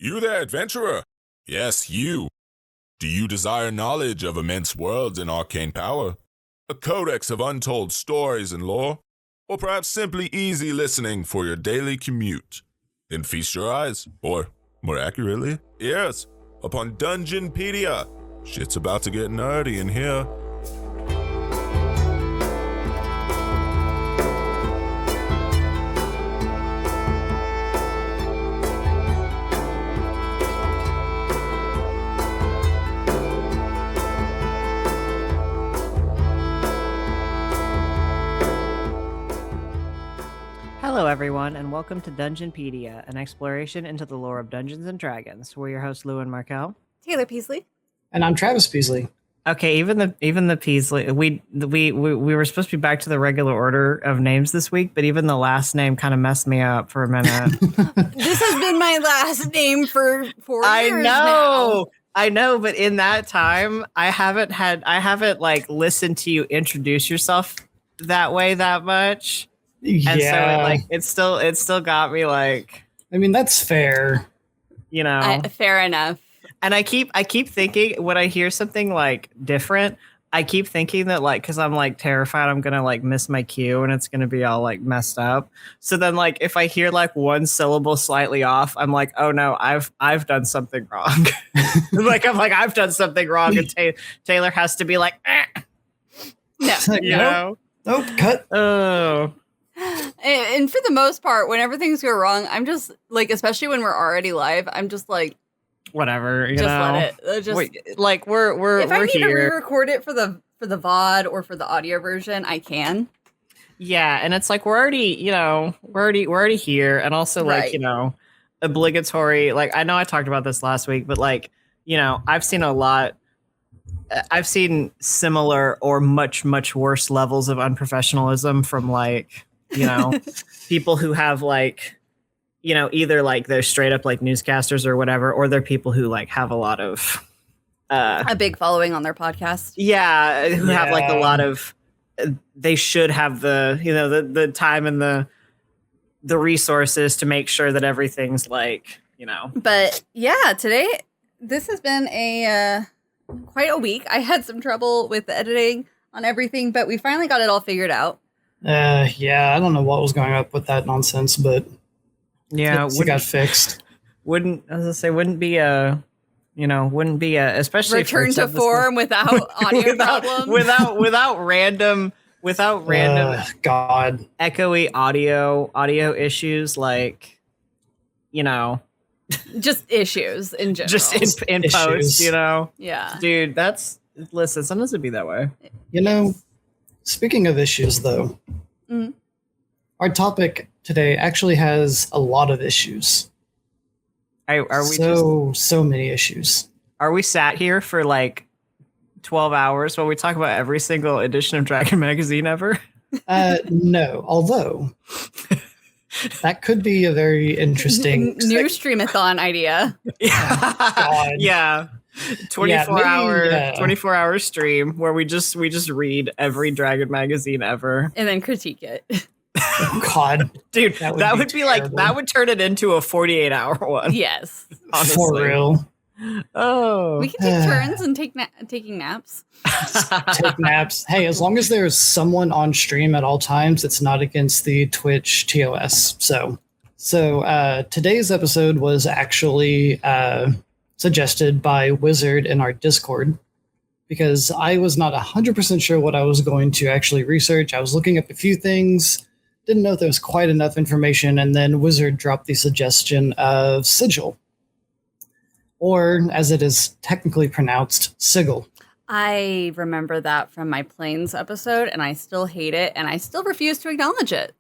You there, adventurer? Yes, you. Do you desire knowledge of immense worlds and arcane power? A codex of untold stories and lore? Or perhaps simply easy listening for your daily commute? Then feast your eyes, or, more accurately, ears, upon Dungeonpedia. Shit's about to get nerdy in here. Hello everyone, and welcome to Dungeonpedia, an exploration into the lore of Dungeons and Dragons. We're your hosts, Lou and Markel. Taylor Peasley. And I'm Travis Peasley. Okay, even the Peasley, we were supposed to be back to the regular order of names this week, but even the last name kind of messed me up for a minute. This has been my last name for 4 years now. I know, but in that time, I haven't like listened to you introduce yourself that way that much. And so it still got me like, I mean, that's fair. You know, fair enough. And I keep thinking when I hear something like different, I keep thinking that like, cause I'm like terrified I'm going to like miss my cue and it's going to be all like messed up. So then like, if I hear like one syllable slightly off, I'm like, oh no, I've done something wrong. I've done something wrong. And Taylor has to be like, no, you know? Nope, cut. Oh. And for the most part, whenever things go wrong, I'm just like, especially when we're already live, I'm just like, whatever, you just know. let it. Just wait, like we're if I need here to re-record it for the VOD or for the audio version, I can. Yeah, and it's like we're already here, and also like Right. you know, obligatory. Like I know I talked about this last week, but like you know, I've seen similar or much worse levels of unprofessionalism from like you know people who have like you know either like they're straight up like newscasters or whatever, or they're people who like have a lot of A big following on their podcast. who have like a lot of they should have the you know the time and the resources to make sure that everything's like you know. But yeah, today this has been a quite a week. I had some trouble with the editing on everything, but we finally got it all figured out. Yeah, I don't know what was going up with that nonsense, but Yeah, it got fixed. Wouldn't be a especially Return to form without audio problems. without random God, echoey audio issues like you know Just issues in general. just in post, you know. Yeah. Dude, listen, sometimes it'd be that way. You know, speaking of issues though, our topic today actually has a lot of issues. Are we so many issues? Are we sat here for like 12 hours while we talk about every single edition of Dragon Magazine ever? No, although that could be a very interesting new streamathon idea. God. Yeah. 24 hour stream where we just read every Dragon Magazine ever And then critique it. Oh, God. Dude, that would be like that would turn it into a 48-hour one. Yes. Honestly. For real. Oh. We can take turns and taking naps. Take naps. Hey, as long as there's someone on stream at all times, it's not against the Twitch TOS. So today's episode was actually suggested by Wizard in our Discord because I was not 100% sure what I was going to actually research. I was looking up a few things, didn't know if there was quite enough information, and then Wizard dropped the suggestion of Sigil, or as it is technically pronounced, Sigil. I remember that from my Planes episode, and I still hate it, and I still refuse to acknowledge it.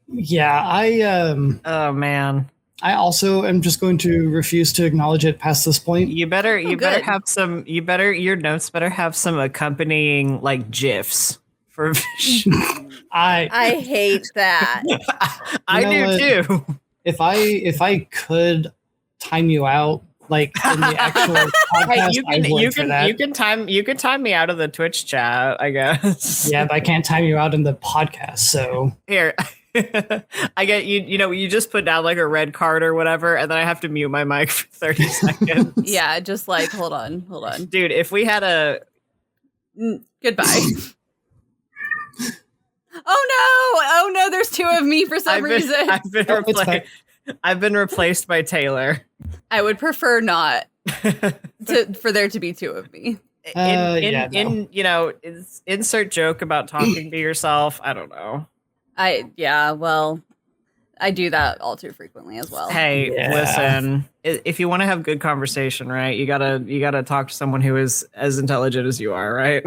Yeah, Oh man. I also am just going to refuse to acknowledge it past this point. You better have some your notes better have some accompanying like GIFs for I hate that. I do too. If I could time you out like in the actual podcast, you can time me out of the Twitch chat, I guess. Yeah, but I can't time you out in the podcast. So Here, I get you. You know, you just put down like a red card or whatever, and then I have to mute my mic for 30 seconds. Yeah, just like hold on. Dude, if we had a Goodbye. Oh no! There's two of me for some reason. I've been replaced by Taylor. I would prefer not for there to be two of me. Insert joke about talking to yourself. I don't know. I do that all too frequently as well. Hey, listen, if you want to have good conversation, right, you gotta talk to someone who is as intelligent as you are, right?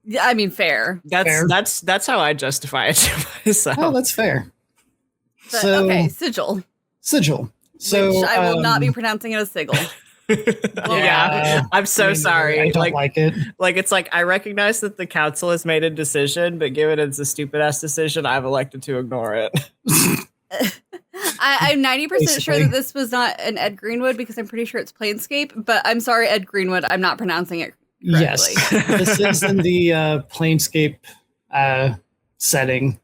Yeah, I mean, fair. That's how I justify it to myself. Oh, that's fair. But, okay, Sigil. So which I will not be pronouncing it as Sigil. I'm so sorry. I don't like it. Like, it's like I recognize that the council has made a decision, but given it's a stupid ass decision, I've elected to ignore it. I'm 90% sure that this was not an Ed Greenwood because I'm pretty sure it's Planescape, but I'm sorry, Ed Greenwood, I'm not pronouncing it correctly. Yes, this is in the Planescape setting.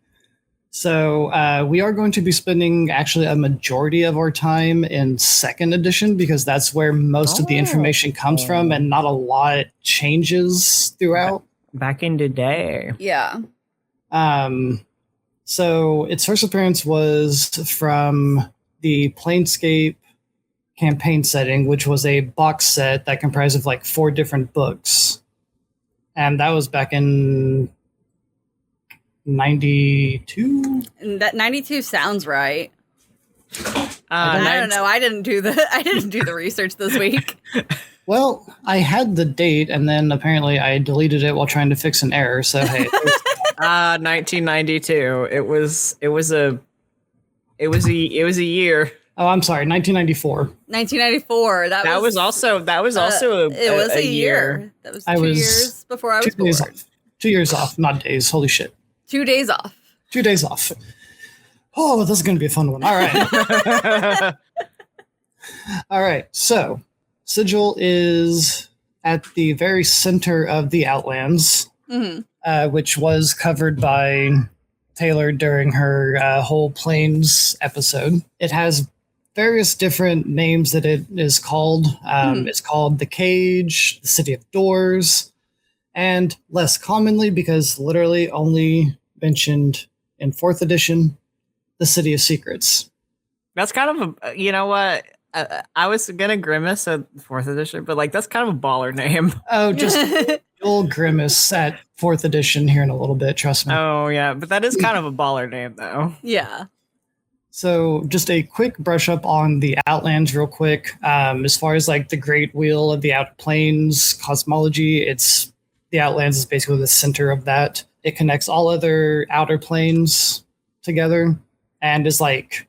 So we are going to be spending actually a majority of our time in second edition because that's where most of the information comes from and not a lot changes throughout. Back in the day. Yeah. So its first appearance was from the Planescape campaign setting, which was a box set that comprised of like 4 different books. And that was back in 92. That 92 sounds right. I don't know. I didn't do the research this week. Well, I had the date, and then apparently I deleted it while trying to fix an error. So hey, 1992. It was a year. Oh, I'm sorry, 1994. 1994. That was also a year. That was 2 years before I was born. 2 years off, not days. Holy shit. 2 days off. 2 days off. Oh, this is going to be a fun one. All right. All right. So, Sigil is at the very center of the Outlands, which was covered by Taylor during her whole Plains episode. It has various different names that it is called. It's called the Cage, the City of Doors, and less commonly, because literally only mentioned in 4th edition, the City of Secrets. That's kind of a, you know what? I was gonna grimace at 4th edition, but like that's kind of a baller name. Oh, just you'll grimace at 4th edition here in a little bit, trust me. Oh yeah, but that is kind of a baller name though. Yeah. So just a quick brush up on the Outlands real quick. As far as like the Great Wheel of the Outer Planes cosmology, the Outlands is basically the center of that. It connects all other outer planes together and is like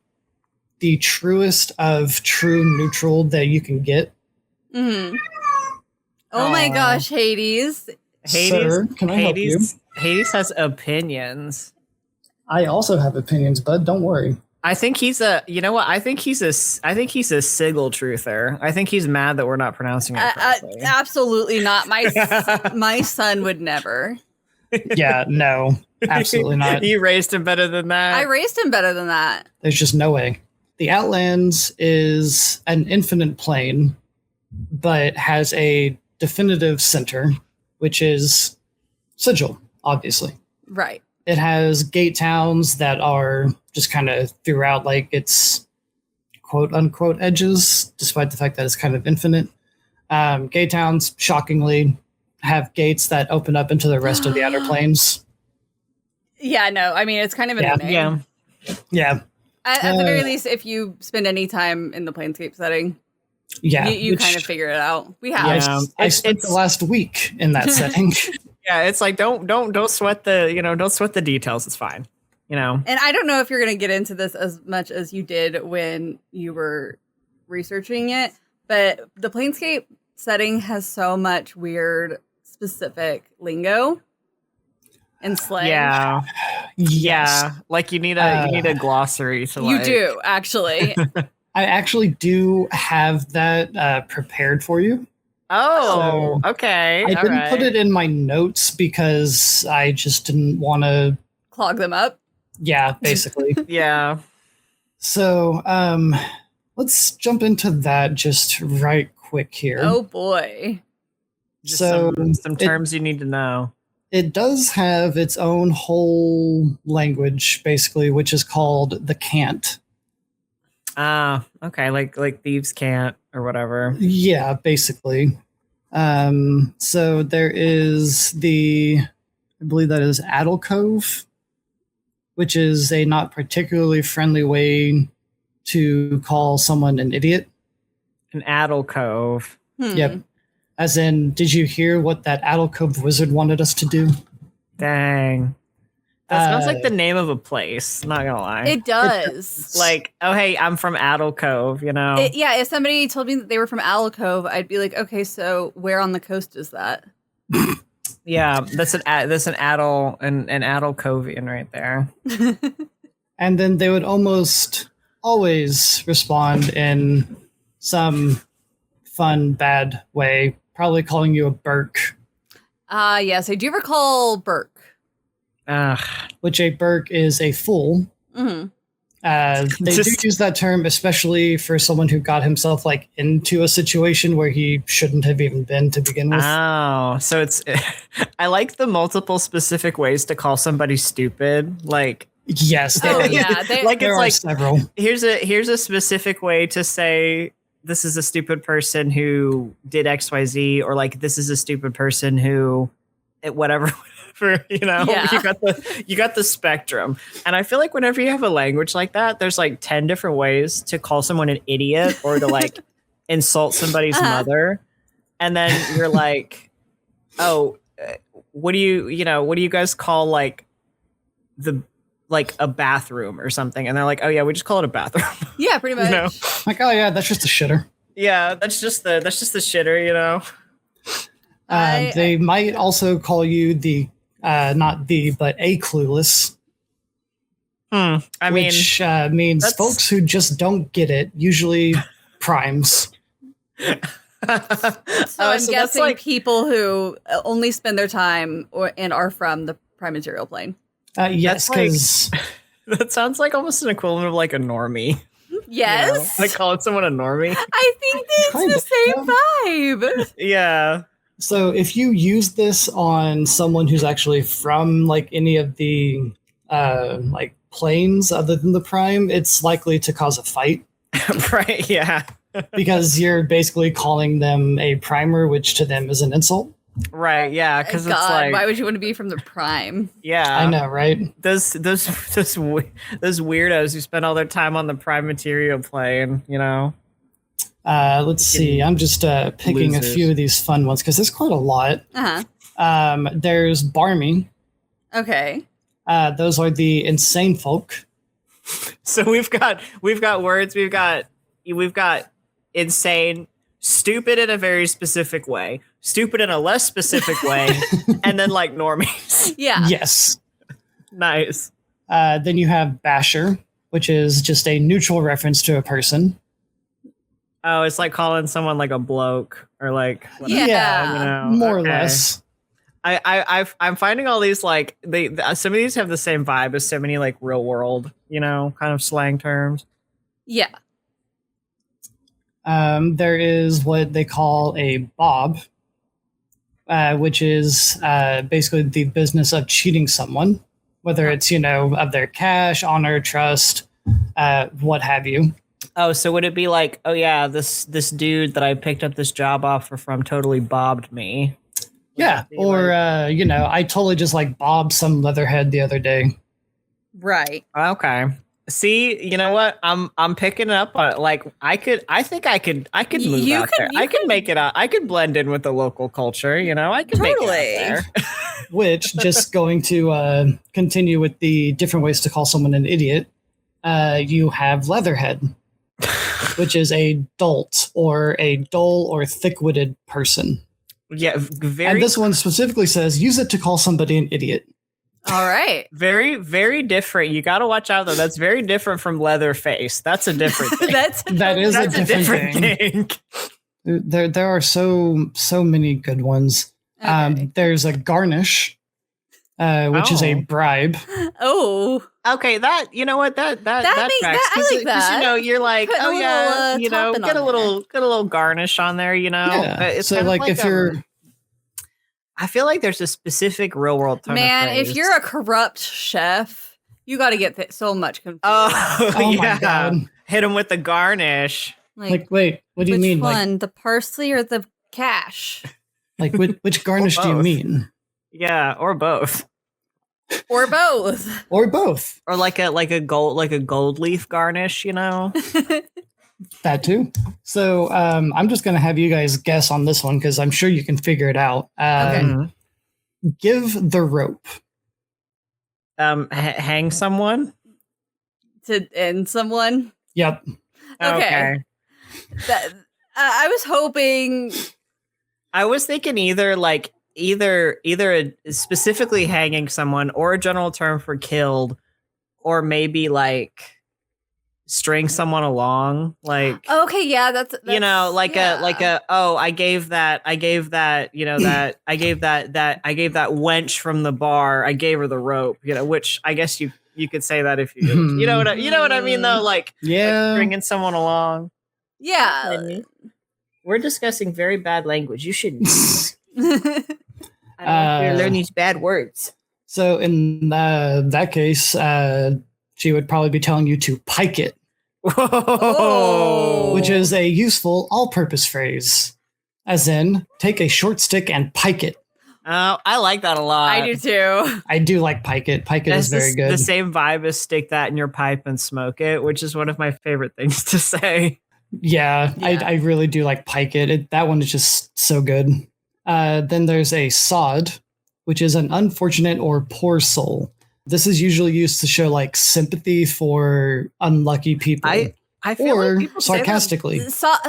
the truest of true neutral that you can get. Oh my gosh, Hades. Sir, can I help you? Hades has opinions. I also have opinions, bud. Don't worry. I think he's I think he's a Sigil truther. I think he's mad that we're not pronouncing it correctly. Absolutely not. My son would never. Yeah, no, absolutely not. You raised him better than that. I raised him better than that. There's just no way. The Outlands is an infinite plane, but has a definitive center, which is Sigil, obviously. Right. It has gate towns that are just kind of throughout like its quote unquote edges, despite the fact that it's kind of infinite. Gate towns, shockingly, have gates that open up into the rest of the outer planes. Yeah, no, I mean, it's kind of in the name. Yeah. At the very least, if you spend any time in the Planescape setting, you kind of figure it out. We have. Yeah, I spent the last week in that setting. Yeah, it's like don't sweat the details. It's fine, And I don't know if you're going to get into this as much as you did when you were researching it, but the Planescape setting has so much weird, specific lingo and slang. Yeah. Yes. Like you need a glossary to. You do actually. I actually do have that prepared for you. Oh, okay. I didn't put it in my notes because I just didn't want to clog them up. Yeah, basically. Yeah. So, let's jump into that just right quick here. Oh boy. Just So some terms you need to know. It does have its own whole language, basically, which is called the cant. Okay, like thieves can't or whatever. Yeah, basically. So there is I believe that is Addlecove, which is a not particularly friendly way to call someone an idiot. An Addle Cove. Yep. As in, did you hear what that Addlecove wizard wanted us to do? Dang. That sounds like the name of a place, not gonna lie. It does. Like, oh hey, I'm from Addle Cove, you know? Yeah, if somebody told me that they were from Alcove, I'd be like, okay, so where on the coast is that? Yeah, that's an Addle an Addle Covian right there. And then they would almost always respond in some fun, bad way, probably calling you a Burke. Yes, I do recall Burke. Which a Burke is a fool. Mm-hmm. They do use that term, especially for someone who got himself like into a situation where he shouldn't have even been to begin with. Oh, so it's I like the multiple specific ways to call somebody stupid. Like, yes, yeah, like there it's are like several. Here's a specific way to say this is a stupid person who did XYZ, or like this is a stupid person who whatever. You know, Yeah. you got the spectrum. And I feel like whenever you have a language like that, there's like 10 different ways to call someone an idiot or to like insult somebody's mother. And then you're like, oh, what do you guys call like a bathroom or something? And they're like, oh yeah, we just call it a bathroom. Yeah, pretty much. You know? Like, oh yeah, that's just a shitter. Yeah, that's just the shitter, you know. They might also call you but a clueless. Which means folks who just don't get it, usually primes. So I'm guessing like people who only spend their time and are from the prime material plane. Yes, because that sounds like almost an equivalent of like a normie. Yes, You know? Like calling someone a normie. I think it's the same vibe. Yeah. So if you use this on someone who's actually from like any of the like planes other than the prime, it's likely to cause a fight. Right, yeah. Because you're basically calling them a primer, which to them is an insult. Right, yeah, because it's like, why would you want to be from the prime? Yeah, I know, right? Those weirdos who spend all their time on the prime material plane, you know. Let's see. I'm just picking a few of these fun ones because there's quite a lot. There's barmy. Okay. Those are the insane folk. So we've got words. We've got insane, stupid in a very specific way, stupid in a less specific way, and then like normies. Yeah. Yes. Nice. Then you have basher, which is just a neutral reference to a person. Oh, it's like calling someone like a bloke or like whatever. Yeah, you know, more or less. I'm finding all these like some of these have the same vibe as so many like real world, you know, kind of slang terms. Yeah. There is what they call a bob, which is basically the business of cheating someone, whether it's, you know, of their cash, honor, trust, what have you. Oh, so would it be like, oh yeah, this dude that I picked up this job offer from totally bobbed me? Yeah, or like, you know, I totally just like bobbed some leatherhead the other day. Right. Okay. See, you know what? I'm picking up on it. Like I think I could move out there. I could make it out. I could blend in with the local culture, you know. I could make it out there. Which, just going to continue with the different ways to call someone an idiot, you have leatherhead, which is a dolt or a dull or thick-witted person. Yeah, and this one specifically says use it to call somebody an idiot. All right. Very, very different. You got to watch out though. That's very different from Leatherface. That's a different thing. that is a different thing. There are so many good ones. Okay. There's a garnish, which is a bribe. Oh. Okay, that you know what that That makes tracks. that- I 'Cause like it- 'cause, that. you know, you're like, Putting a oh little, yeah, you know, topping get a on little garnish on there, you know. Yeah. It's So kind of like if you're I feel like there's a specific real world tone Man, of if phrase. you're a corrupt chef, you got to get so much confused. oh, Oh my yeah, God. hit him with the garnish. like, wait, what do you which mean? one, the parsley or the cash, Like which garnish do you both. mean? Yeah, or both, or both? Or both. or like a gold leaf garnish, you know. That too. So I'm just gonna have you guys guess on this one because I'm sure you can figure it out. Mhm. Give the rope. Hang someone. To end someone. Yep. Okay. That, I was hoping. I was thinking either specifically hanging someone or a general term for killed, or maybe like string someone along, like Okay, yeah, that's you know, like yeah. I gave that you know that I gave that wench from the bar, I gave her the rope, you know, which I guess you could say that if you know what I mean though, like Yeah. stringing someone along. Yeah. We're discussing very bad language. You shouldn't. I don't Uh, want you to learn these bad words. So in that case, she would probably be telling you to pike it, Oh. which is a useful all-purpose phrase, as in take a short stick and pike it. Oh, I like that a lot. I do too. I do like pike it. Pike it is very good. The same vibe as stick that in your pipe and smoke it, which is one of my favorite things to say. Yeah, Yeah. I really do like pike it. That one is just so good. Then there's a sod, which is an unfortunate or poor soul. This is usually used to show like sympathy for unlucky people. I feel or like people say that- sarcastically. Sod,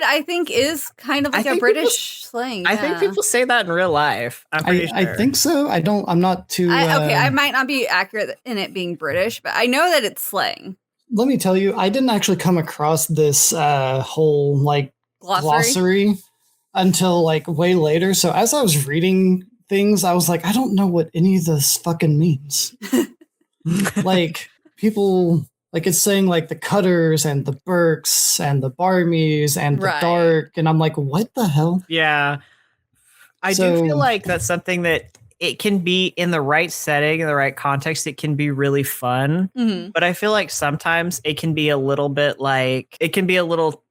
I think, is kind of I like a think British slang. I think yeah. people say that in real life. I'm pretty sure. I think so. I'm not too. Okay, I might not be accurate in it being British, but I know that it's slang. Let me tell you, I didn't actually come across this whole like glossary until like way later. So as I was reading things, I was like, I don't know what any of this fucking means. Like people, like it's saying like the cutters and the Burks and the Barmies and the Right. dark, and I'm like, what the hell? Yeah. I do So- feel like that's something that it can be in the right setting, in the right context, it can be really fun. Mhm. But I feel like sometimes it can be a little bit like it can be a little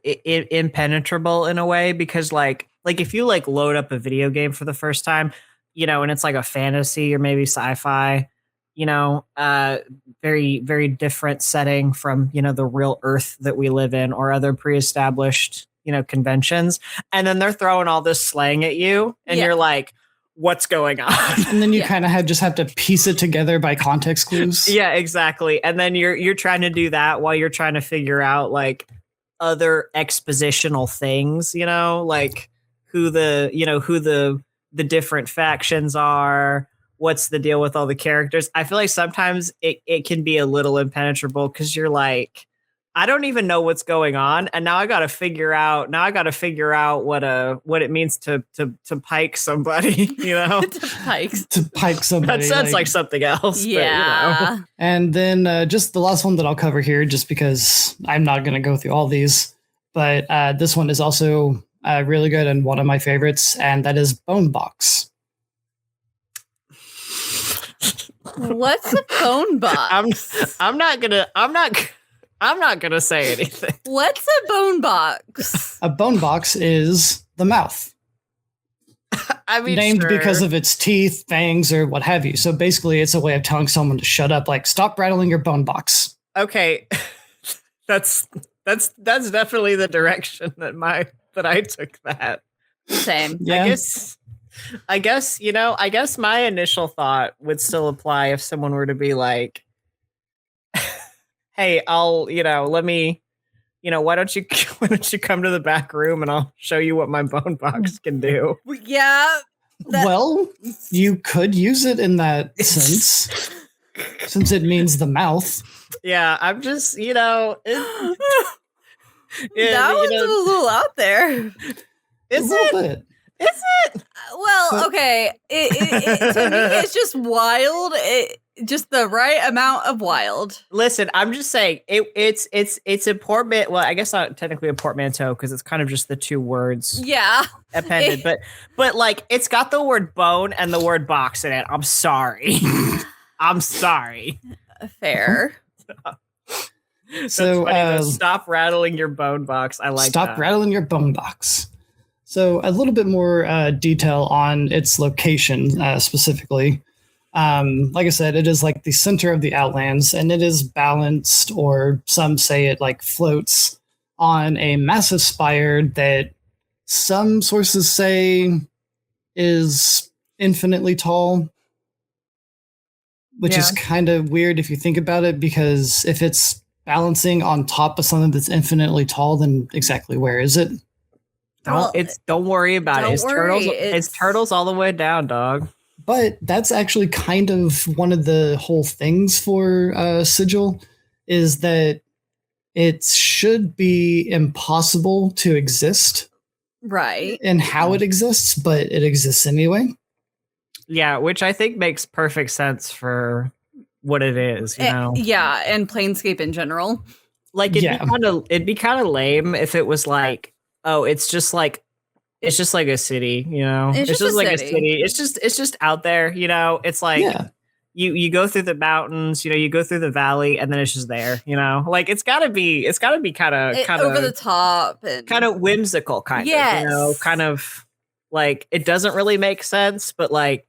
impenetrable in a way, because like if you like load up a video game for the first time, you know, and it's like a fantasy or maybe sci-fi, you know, very, very different setting from, you know, the real Earth that we live in or other pre-established, you know, conventions. And then they're throwing all this slang at you and Yeah. you're like, what's going on? And then you Yeah. kind of just have to piece it together by context clues. Yeah, exactly. And then you're trying to do that while you're trying to figure out like other expositional things, you know, like who the different factions are, what's the deal with all the characters. I feel like sometimes it can be a little impenetrable because you're like, I don't even know what's going on, and now I got to figure out what it means to pike somebody, you know. To pikes. To pike somebody. That sounds like something else. Yeah. But, you know. And then just the last one that I'll cover here, just because I'm not going to go through all these, but this one is also really good and one of my favorites, and that is bone box. What's a bone box? I'm not gonna say anything. What's a bone box? A bone box is the mouth, I mean, named sure. because of its teeth, fangs, or what have you. So basically, it's a way of telling someone to shut up, like stop rattling your bone box. Okay, that's definitely the direction that I took that. Same. Yeah. I guess you know. I guess my initial thought would still apply if someone were to be like, "Hey, let me, why don't you come to the back room and I'll show you what my bone box can do." Yeah. Well, you could use it in that sense, since it means the mouth. Yeah, I'm just, that one's a little out there. Is a little bit. Is it? Well, okay. To me, it's just wild. just the right amount of wild. Listen, I'm just saying it's a portmanteau. Well, I guess not technically a portmanteau because it's kind of just the two words Yeah. appended, but like it's got the word bone and the word box in it. I'm sorry. I'm sorry. Fair. So stop rattling your bone box. I like stop that. rattling your bone box. So a little bit more detail on its location specifically. Like I said, it is like the center of the Outlands, and it is balanced, or some say it like floats on a massive spire that some sources say is infinitely tall, which is kind of weird if you think about it, because if it's balancing on top of something that's infinitely tall, then exactly where is it? Don't worry about it. It's turtles all the way down, dog. But that's actually kind of one of the whole things for Sigil, is that it should be impossible to exist. Right. And how it exists, but it exists anyway. Yeah, which I think makes perfect sense for what it is, you know? Yeah, and Planescape in general. Like it'd be kind of lame if it was like, oh, it's just like a city, you know. It's just like city. a city. It's just out there, you know. It's like you go through the mountains, you know, you go through the valley, and then it's just there, you know. Like it's gotta be kind of over the top and kind of whimsical, kind of, you know, kind of like it doesn't really make sense, but like,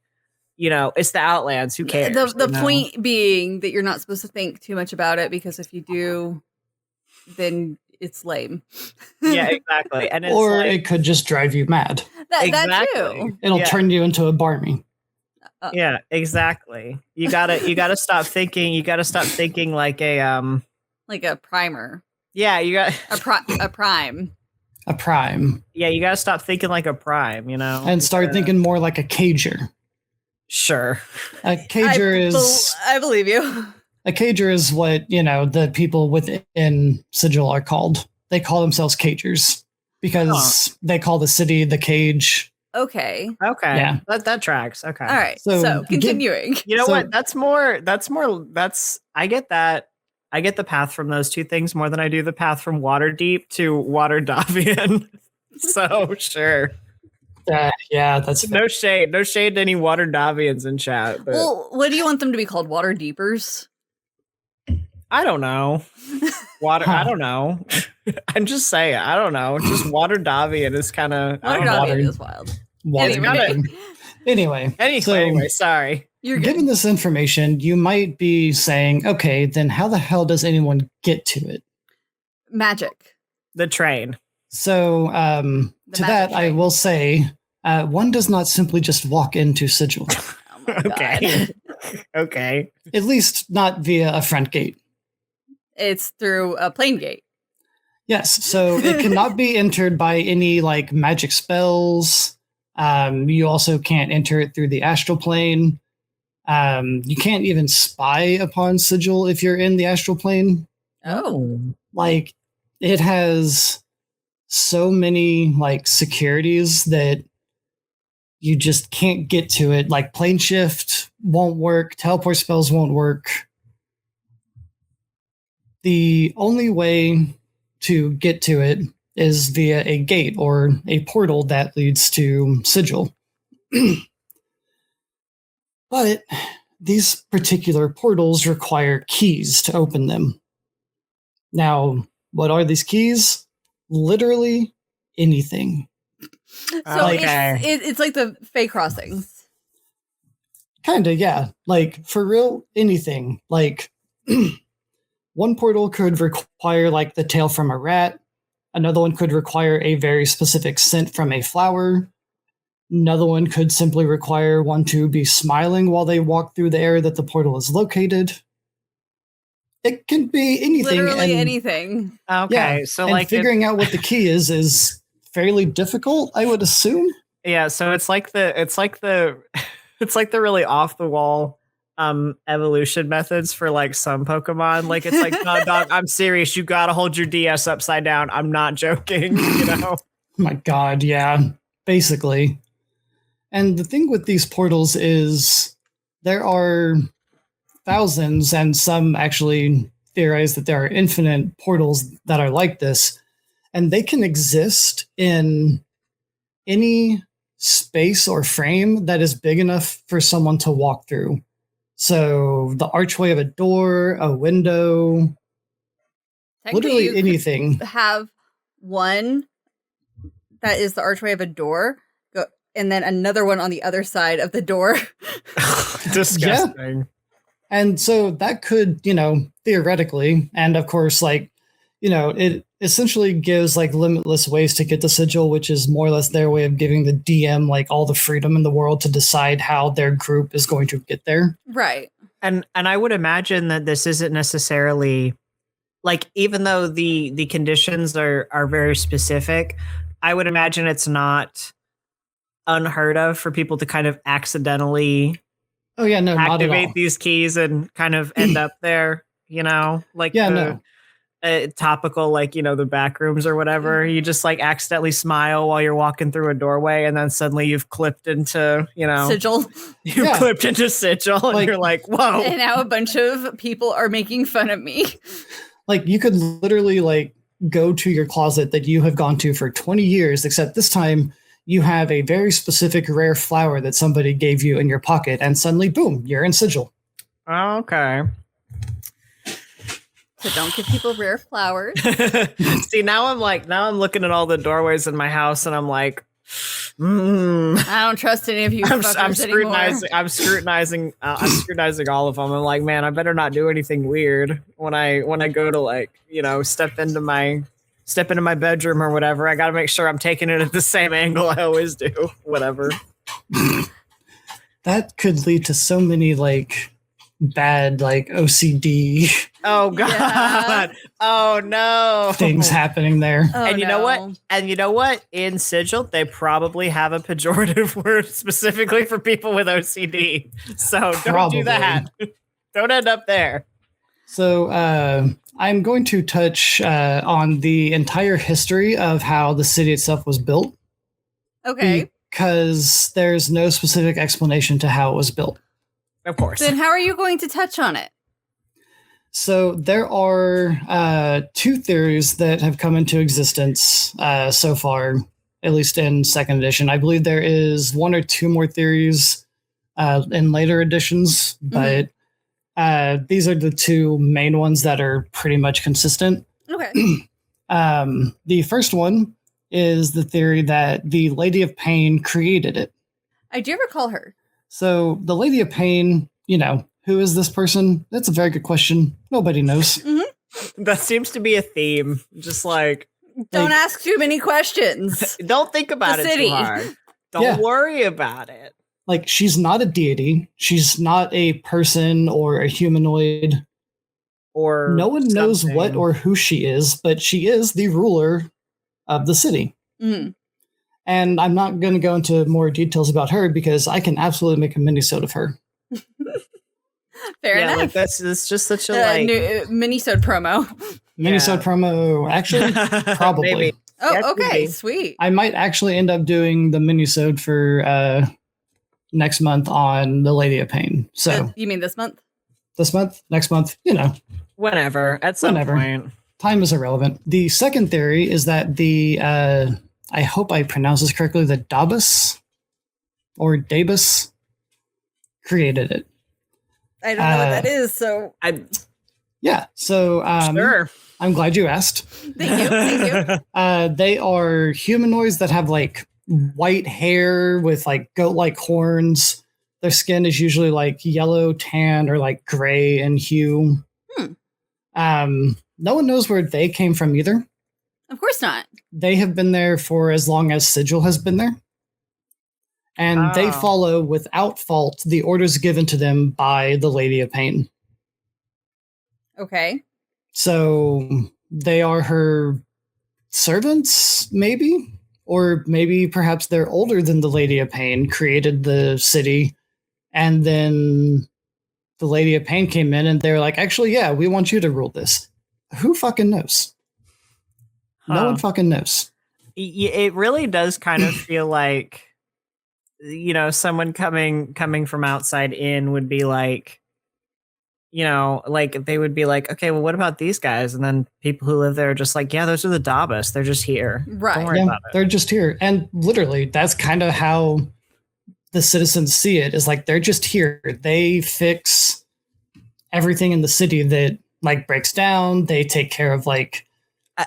you know, it's the Outlands. Who cares? The point being that you're not supposed to think too much about it, because if you do, then it's lame. Yeah, exactly. And it's or it could just drive you mad. That too. It'll turn you into a barmy. Yeah, exactly. You gotta stop thinking. You gotta stop thinking like a primer. Yeah, you got a prime. A prime. Yeah, you gotta stop thinking like a prime, you know, and start thinking more like a cager. Sure. A cager is. I believe you. A cager is what, you know, the people within Sigil are called. They call themselves cagers because they call the city the cage. Okay. Yeah. That tracks. Okay. All right. So continuing. You know what? That's more I get that. I get the path from those two things more than I do the path from Waterdeep to Water Davian. So sure. Yeah, that's no shade to any Water Davians in chat. But well, what do you want them to be called? Water Deepers? I don't know. I don't know. I'm just saying. I don't know. Just Water Davian is kind of. Water Davian is wild. Anyway, sorry. You're good. Given this information, you might be saying, okay, then how the hell does anyone get to it? Magic. The train. So, to that, I will say, one does not simply just walk into Sigil. Okay. Okay. At least not via a front gate. It's through a plane gate. Yes, so it cannot be entered by any like magic spells. You also can't enter it through the astral plane. You can't even spy upon Sigil if you're in the astral plane. Oh. Like, it has so many like securities that you just can't get to it. Like plane shift won't work, teleport spells won't work. The only way to get to it is via a gate or a portal that leads to Sigil. But these particular portals require keys to open them. Now, what are these keys? Literally anything. So it's like the Fey Crossings. Kinda, yeah. Like, for real, anything. Like, one portal could require, like, the tail from a rat. Another one could require a very specific scent from a flower. Another one could simply require one to be smiling while they walk through the area that the portal is located. It can be anything. Literally anything. Okay, yeah, so and like figuring out what the key is fairly difficult, I would assume. Yeah, so it's like the really off the wall evolution methods for like some Pokemon. Like it's like, no, dog, I'm serious. You gotta hold your DS upside down. I'm not joking. You know. My God, yeah, basically. And the thing with these portals is there are thousands, and some actually theorize that there are infinite portals that are like this, and they can exist in any space or frame that is big enough for someone to walk through. So the archway of a door, a window, Technically, literally anything. Have one that is the archway of a door, and then another one on the other side of the door. Disgusting. Yeah. And so that could, theoretically, and of course, it essentially gives limitless ways to get the sigil, which is more or less their way of giving the DM all the freedom in the world to decide how their group is going to get there. Right. And I would imagine that this isn't necessarily even though the conditions are very specific, I would imagine it's not unheard of for people to kind of accidentally activate these keys and kind of end up there, topical, the back rooms or whatever. You just accidentally smile while you're walking through a doorway, and then suddenly you've clipped into, Sigil. You've clipped into Sigil, and you're like, whoa. And now a bunch of people are making fun of me. You could literally go to your closet that you have gone to for 20 years, except this time you have a very specific rare flower that somebody gave you in your pocket, and suddenly, boom, you're in Sigil. Okay. So don't give people rare flowers. See, now I'm looking at all the doorways in my house, and I'm like, I don't trust any of you. I'm scrutinizing all of them. I'm like, man, I better not do anything weird when I go to step into my bedroom or whatever. I got to make sure I'm taking it at the same angle I always do. Whatever. That could lead to so many bad OCD. Oh God. Yeah. Oh no. Things happening there. Oh, and you know what? And you know what? In Sigil, they probably have a pejorative word specifically for people with OCD. So don't do that. Don't end up there. So I'm going to touch on the entire history of how the city itself was built. Okay. Because there's no specific explanation to how it was built. Of course. Then how are you going to touch on it? So there are two theories that have come into existence so far, at least in second edition. I believe there is one or two more theories in later editions, but these are the two main ones that are pretty much consistent. Okay. The first one is the theory that the Lady of Pain created it. I do recall her. So the Lady of Pain, who is this person? That's a very good question. Nobody knows. Mm-hmm. That seems to be a theme. Just don't ask too many questions. Don't think about it too hard. Don't worry about it. She's not a deity. She's not a person or a humanoid. Or no one knows what or who she is, but she is the ruler of the city. Mm-hmm. And I'm not going to go into more details about her because I can absolutely make a mini-sode of her. Fair enough. That's just such a new mini-sode promo. Mini-sode promo, actually, probably. Maybe. Oh, okay, sweet. I might actually end up doing the mini-sode for next month on the Lady of Pain. So you mean this month? This month? Next month? Whenever. At some point. Time is irrelevant. The second theory is that the I hope I pronounce this correctly, the Dabus or Dabus created it. I don't know what that is, so sure. I'm glad you asked. Thank you. They are humanoids that have white hair with goat-like horns. Their skin is usually yellow, tan, or gray in hue. No one knows where they came from either. Of course not. They have been there for as long as Sigil has been there. And they follow without fault the orders given to them by the Lady of Pain. Okay. So they are her servants, maybe? Or maybe perhaps they're older than the Lady of Pain, created the city, and then the Lady of Pain came in and they were like, actually, yeah, we want you to rule this. Who fucking knows? No one fucking knows. It really does kind of feel like, someone coming from outside in would be like, you know, like they would be like, okay, well, what about these guys? And then people who live there are just like, yeah, those are the Dabas. They're just here. Right. Don't worry Yeah, about it. they're just here. And literally, that's kind of how the citizens see it, is like they're just here. They fix everything in the city that like breaks down. They take care of like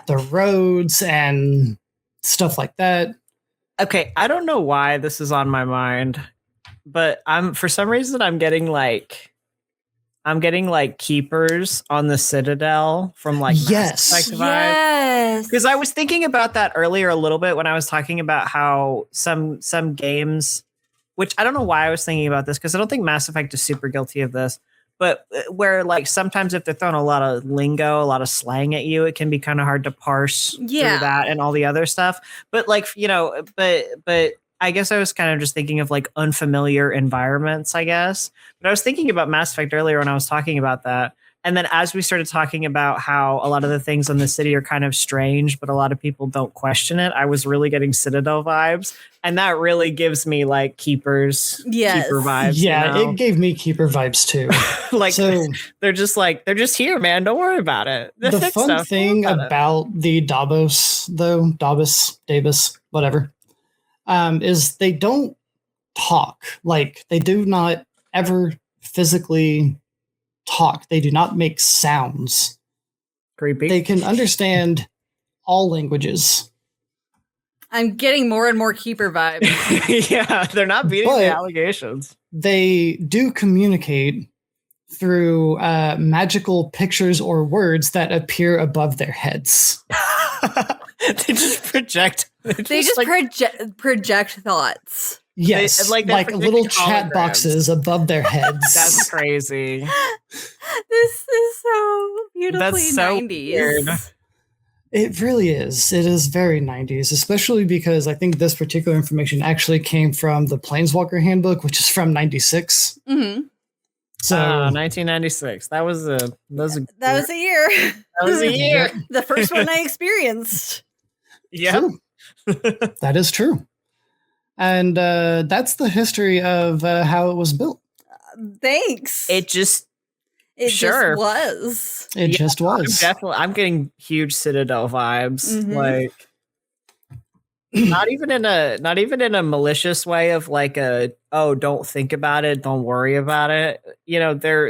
the roads and stuff like that. Okay, I don't know why this is on my mind, but for some reason I'm getting like keepers on the Citadel from like Yes. Mass Effect vibes. Yes. Because I was thinking about that earlier a little bit when I was talking about how some games, which I don't know why I was thinking about this, because I don't think Mass Effect is super guilty of this, but where like sometimes if they're throwing a lot of lingo, a lot of slang at you, it can be kind of hard to parse through that and all the other stuff. But like, you know, but I guess I was kind of just thinking of like unfamiliar environments, I guess. But I was thinking about Mass Effect earlier when I was talking about that. And then as we started talking about how a lot of the things in the city are kind of strange, but a lot of people don't question it, I was really getting Citadel vibes. And that really gives me like keeper vibes. Yeah, you know? it gave me keeper vibes too. Like So they're just here, man. Don't worry about it. the fun thing about the Davos, though, Davis, whatever, is they don't talk. Like they do not ever physically talk. They do not make sounds. Creepy. They can understand all languages. I'm getting more and more keeper vibes. Yeah, they're not beating But the allegations. they do communicate through magical pictures or words that appear above their heads. They just project. They just project thoughts. Yes, they're like little projecting chat holograms. boxes above their heads. That's crazy. This is so beautifully That's so 90s. weird. It really is. It is very 90s, especially because I think this particular information actually came from the Planeswalker Handbook, which is from 96. Mm-hmm. So 1996. That was a That was a year. That was a year. The first one I experienced. Yeah. that is true. And that's the history of how it was built. Thanks. It just just was. It just was. I'm getting huge Citadel vibes. Mhm. Like not even in a malicious way of like don't think about it, don't worry about it. You know, there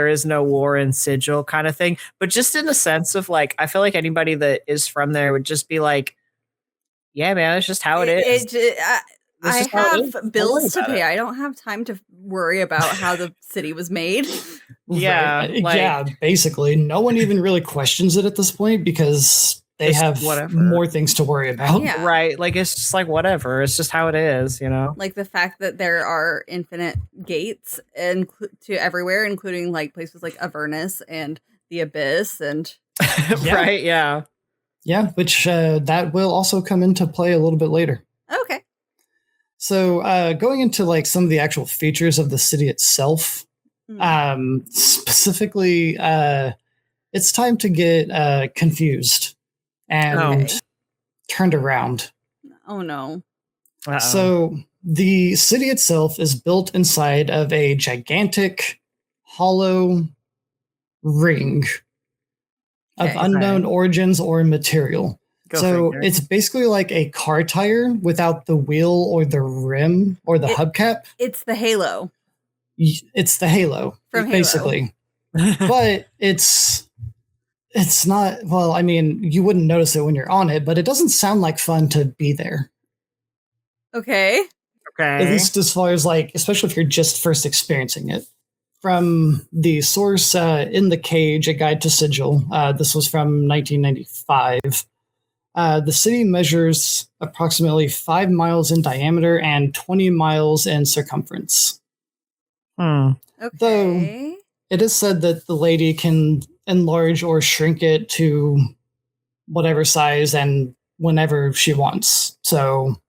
is no war in Sigil kind of thing, but just in the sense of like, I feel like anybody that is from there would just be like, yeah, man, it's just how it is. I have bills to pay. I don't have time to worry about how the city was made. Yeah, Right. like- yeah, basically. No one even really questions it at this point because they Just have whatever. more things to worry about. Yeah. Right. Like, it's just like, whatever. It's just how it is, you know? Like the fact that there are infinite gates to everywhere, including like places like Avernus and the Abyss and Yeah. Right. Yeah. Yeah, which that will also come into play a little bit later. okay. So going into like some of the actual features of the city itself, specifically, it's time to get confused and Okay. turned around. Oh no. Uh-oh. So the city itself is built inside of a gigantic hollow ring of Okay. unknown origins or material. Go So figure. it's basically like a car tire without the wheel or the rim or the hubcap. It's the Halo. It's the Halo, From Halo. basically. But it's not, well, I mean, you wouldn't notice it when you're on it, but it doesn't sound like fun to be there. Okay. At Okay. least as far as like, especially if you're just first experiencing it. From the source In the Cage, A Guide to Sigil, this was from 1995. The city measures approximately 5 miles in diameter and 20 miles in circumference. Okay. It is said that the lady can enlarge or shrink it to whatever size and whenever she wants. So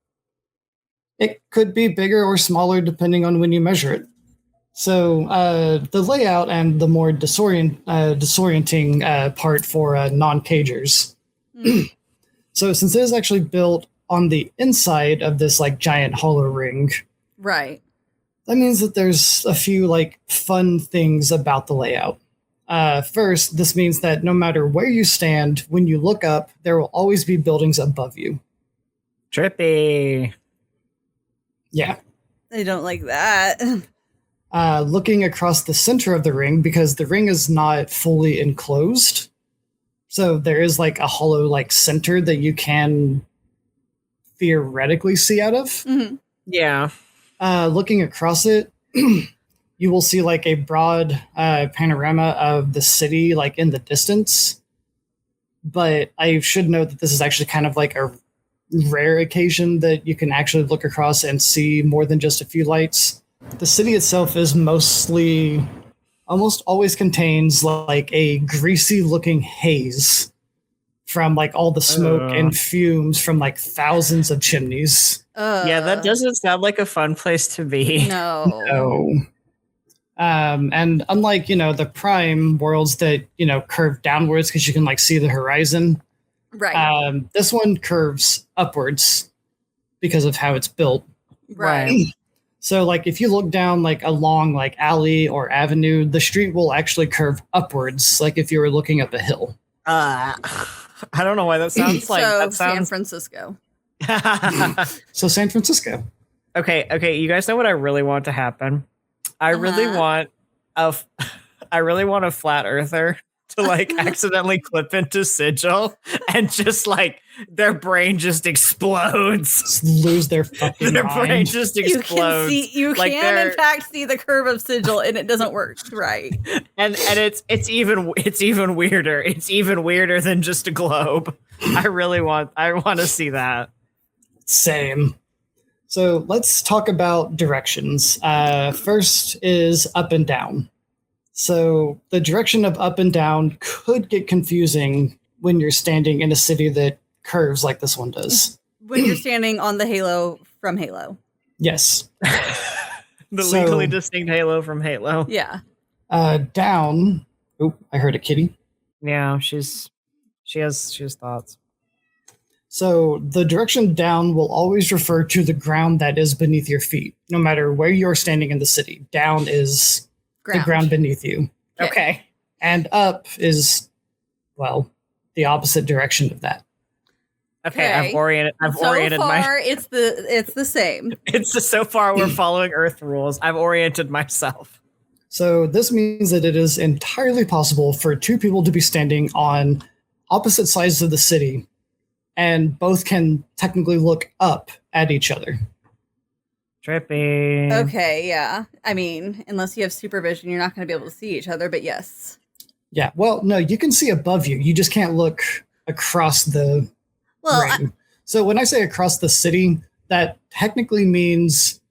it could be bigger or smaller depending on when you measure it. So the layout and the more disorienting part for non-cagers. So since it is actually built on the inside of this like giant hollow ring, Right. That means that there's a few like fun things about the layout. First, this means that no matter where you stand, when you look up, there will always be buildings above you. Trippy. Yeah. I don't like that. Looking across the center of the ring, because the ring is not fully enclosed, so there is like a hollow like center that you can theoretically see out of. Mm-hmm. Yeah. Looking across it, you will see like a broad panorama of the city like in the distance. But I should note that this is actually kind of like a rare occasion that you can actually look across and see more than just a few lights. The city itself is almost always contains like a greasy looking haze from like all the smoke and fumes from like thousands of chimneys. Yeah, that doesn't sound like a fun place to be. No. And unlike, the prime worlds that, curve downwards because you can like see the horizon. Right. This one curves upwards because of how it's built. Right. So like if you look down like along like alley or avenue, the street will actually curve upwards, like if you were looking up a hill. I don't know why that sounds like so that sounds San Francisco. So San Francisco. Okay, you guys know what I really want to happen? I really want a flat earther to like accidentally clip into Sigil and just like their brain just explodes. Just lose their fucking Their mind. brain just explodes. You Like can in fact see the curve of Sigil and it doesn't work. Right. And it's even weirder. It's even weirder than just a globe. I want to see that. Same. So let's talk about directions. First is up and down. So the direction of up and down could get confusing when you're standing in a city that curves like this one does. When you're standing on the halo from Halo. Yes. The legally distinct Halo from Halo. Yeah. Down. Oh, I heard a kitty. Yeah, she has thoughts. So the direction down will always refer to the ground that is beneath your feet, no matter where you're standing in the city. Down is the ground beneath you. Okay. And up is, well, the opposite direction of that. Okay, I've oriented it's the same. It's just so far we're following Earth rules. I've oriented myself. So this means that it is entirely possible for two people to be standing on opposite sides of the city, and both can technically look up at each other. Trippy. Okay, yeah. I mean, unless you have supervision, you're not going to be able to see each other, but yes. Yeah, well, no, you can see above you. You just can't look across the ring. So when I say across the city, that technically means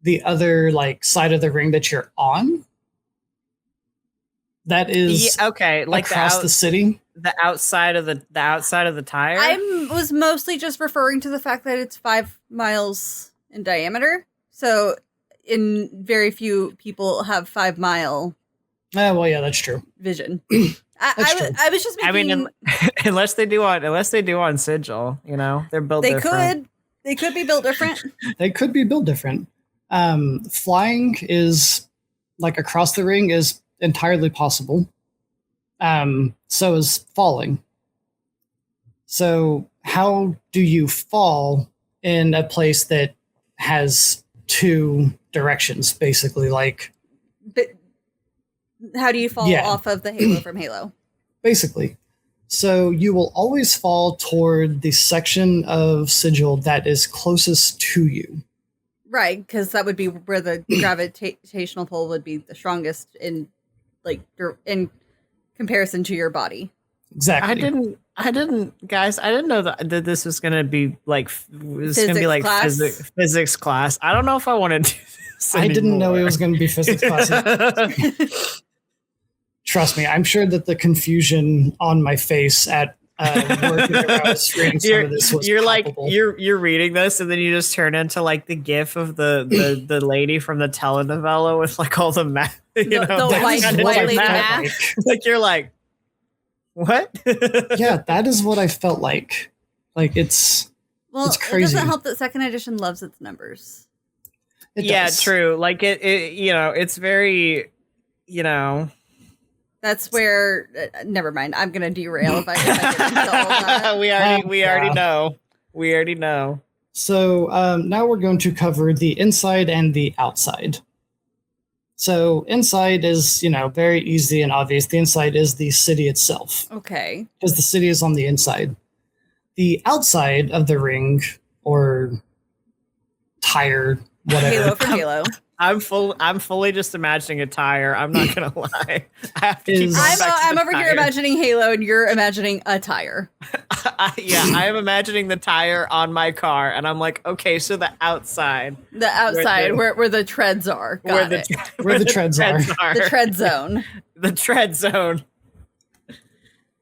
the other like side of the ring that you're on. That is like across the city. The outside of the tire. I was mostly just referring to the fact that it's 5 miles in diameter. So very few people have 5 mile. Well, yeah, that's true. Vision. I was just making. I mean, unless they do on Sigil, they're built. They could be built different. They could be built different. Flying is like across the ring is entirely possible. So is falling. So how do you fall in a place that has two directions, basically? Like, but how do you fall off of the Halo from Halo? Basically. So you will always fall toward the section of Sigil that is closest to you. Right, because that would be where the gravitational pull would be the strongest in comparison to your body. Exactly. I didn't, guys. I didn't know that this was gonna be like physics class. I don't know if I want to do this anymore. I didn't know it was going to be physics class. Trust me, I'm sure that the confusion on my face at work when I was reading some of this was palpable. You're reading this and then you just turn into like the gif of the lady from the telenovela with like all the math, the white lady math. Like you're like, what? Yeah, that is what I felt like. Like it's crazy. It doesn't help that second edition loves its numbers. Yeah, does. true. Like it, you know, it's very, you know. That's where. Never mind. I'm gonna derail if I get into all that. we already know. We already know. So now we're going to cover the inside and the outside. So inside is, very easy and obvious. The inside is the city itself, Okay. because the city is on the inside. The outside of the ring, or tire, whatever. Halo for Halo. I'm fully just imagining a tire. I'm not gonna lie. I have to keep going Is- back to I'm the over here tire. imagining Halo, and you're imagining a tire. I am imagining the tire on my car, and I'm like, okay, so the outside, The outside, where the treads are. Got it. Where the treads are. The tread zone. The tread zone.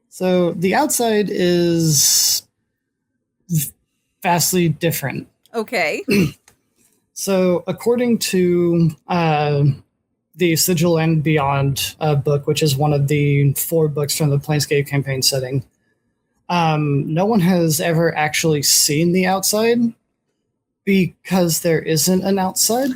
So the outside is vastly different. Okay. So, according to the Sigil and Beyond book, which is one of the 4 books from the Planescape campaign setting, no one has ever actually seen the outside because there isn't an outside.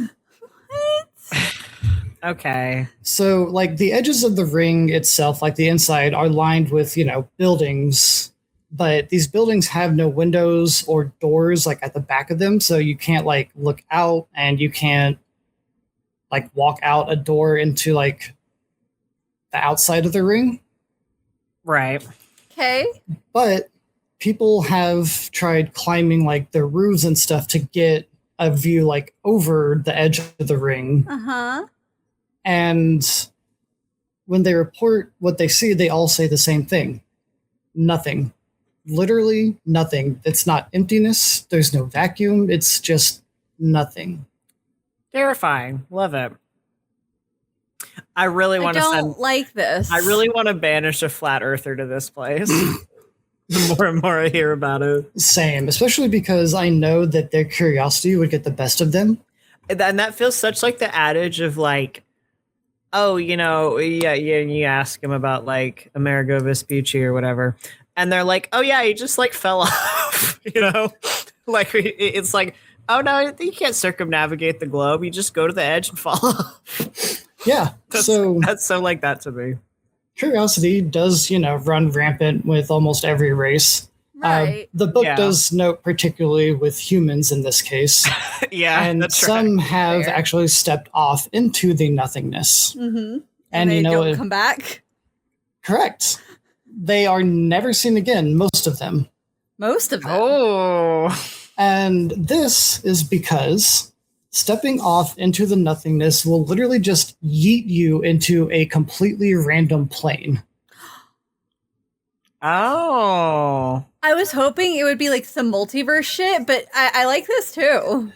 Okay. So, like, the edges of the ring itself, like the inside, are lined with, buildings, but these buildings have no windows or doors, like, at the back of them, so you can't, like, look out, and you can't, like, walk out a door into, like, the outside of the ring. Right. Okay. But people have tried climbing, like, the roofs and stuff to get a view, like, over the edge of the ring. Uh-huh. And when they report what they see, they all say the same thing. Nothing. Literally nothing. It's not emptiness. There's no vacuum. It's just nothing. Terrifying. Love it. I really want to send. like this. I really want to banish a flat earther to this place. The more and more I hear about it, Same. Especially because I know that their curiosity would get the best of them. and that feels such like the adage of like, oh, you ask him about like Amerigo Vespucci or whatever, and they're like, oh yeah, he just like fell off, like it's like, oh no, you can't circumnavigate the globe. You just go to the edge and fall off. Yeah. That's so like that to me. Curiosity does, run rampant with almost every race. Right. The book Yeah. does note particularly with humans in this case. Yeah, And that's some right. have Fair. actually stepped off into the nothingness. Mm-hmm. And they don't it- come back. Correct. They are never seen again, most of them. Most of them. Oh, And this is because stepping off into the nothingness will literally just yeet you into a completely random plane. oh, I was hoping it would be like some multiverse shit, but I like this too.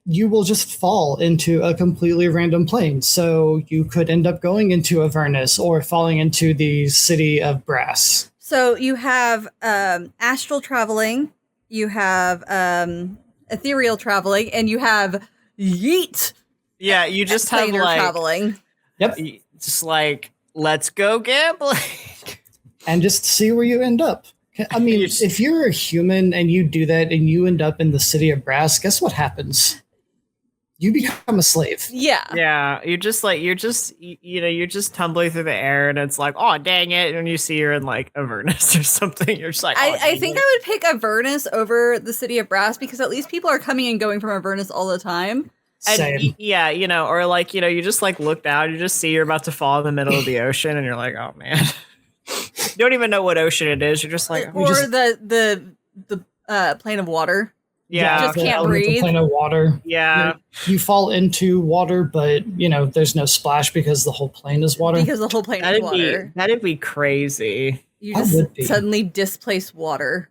You will just fall into a completely random plane. So you could end up going into Avernus or falling into the city of Brass. So you have astral traveling, you have ethereal traveling, and you have yeet yeah. You just have planar like traveling. Yep. just like let's go gambling. And just see where you end up. I mean, if you're a human and you do that and you end up in the city of Brass, guess what happens? You become a slave. Yeah. Yeah, you're just tumbling through the air, and it's like, oh dang it! And you see you're in like Avernus or something. You're just like, oh, I dang think it. I would pick Avernus over the city of Brass because at least people are coming and going from Avernus all the time. And Same. yeah, or like you just like look down, you just see you're about to fall in the middle of the ocean, and you're like, oh man, you don't even know what ocean it is. You're just like, Or the plane of water. yeah, just the can't elemental breathe. plane of water. yeah. You fall into water, but there's no splash because the whole plane is water. Because the whole plane is water. That'd be crazy. You That just would be. suddenly displace water.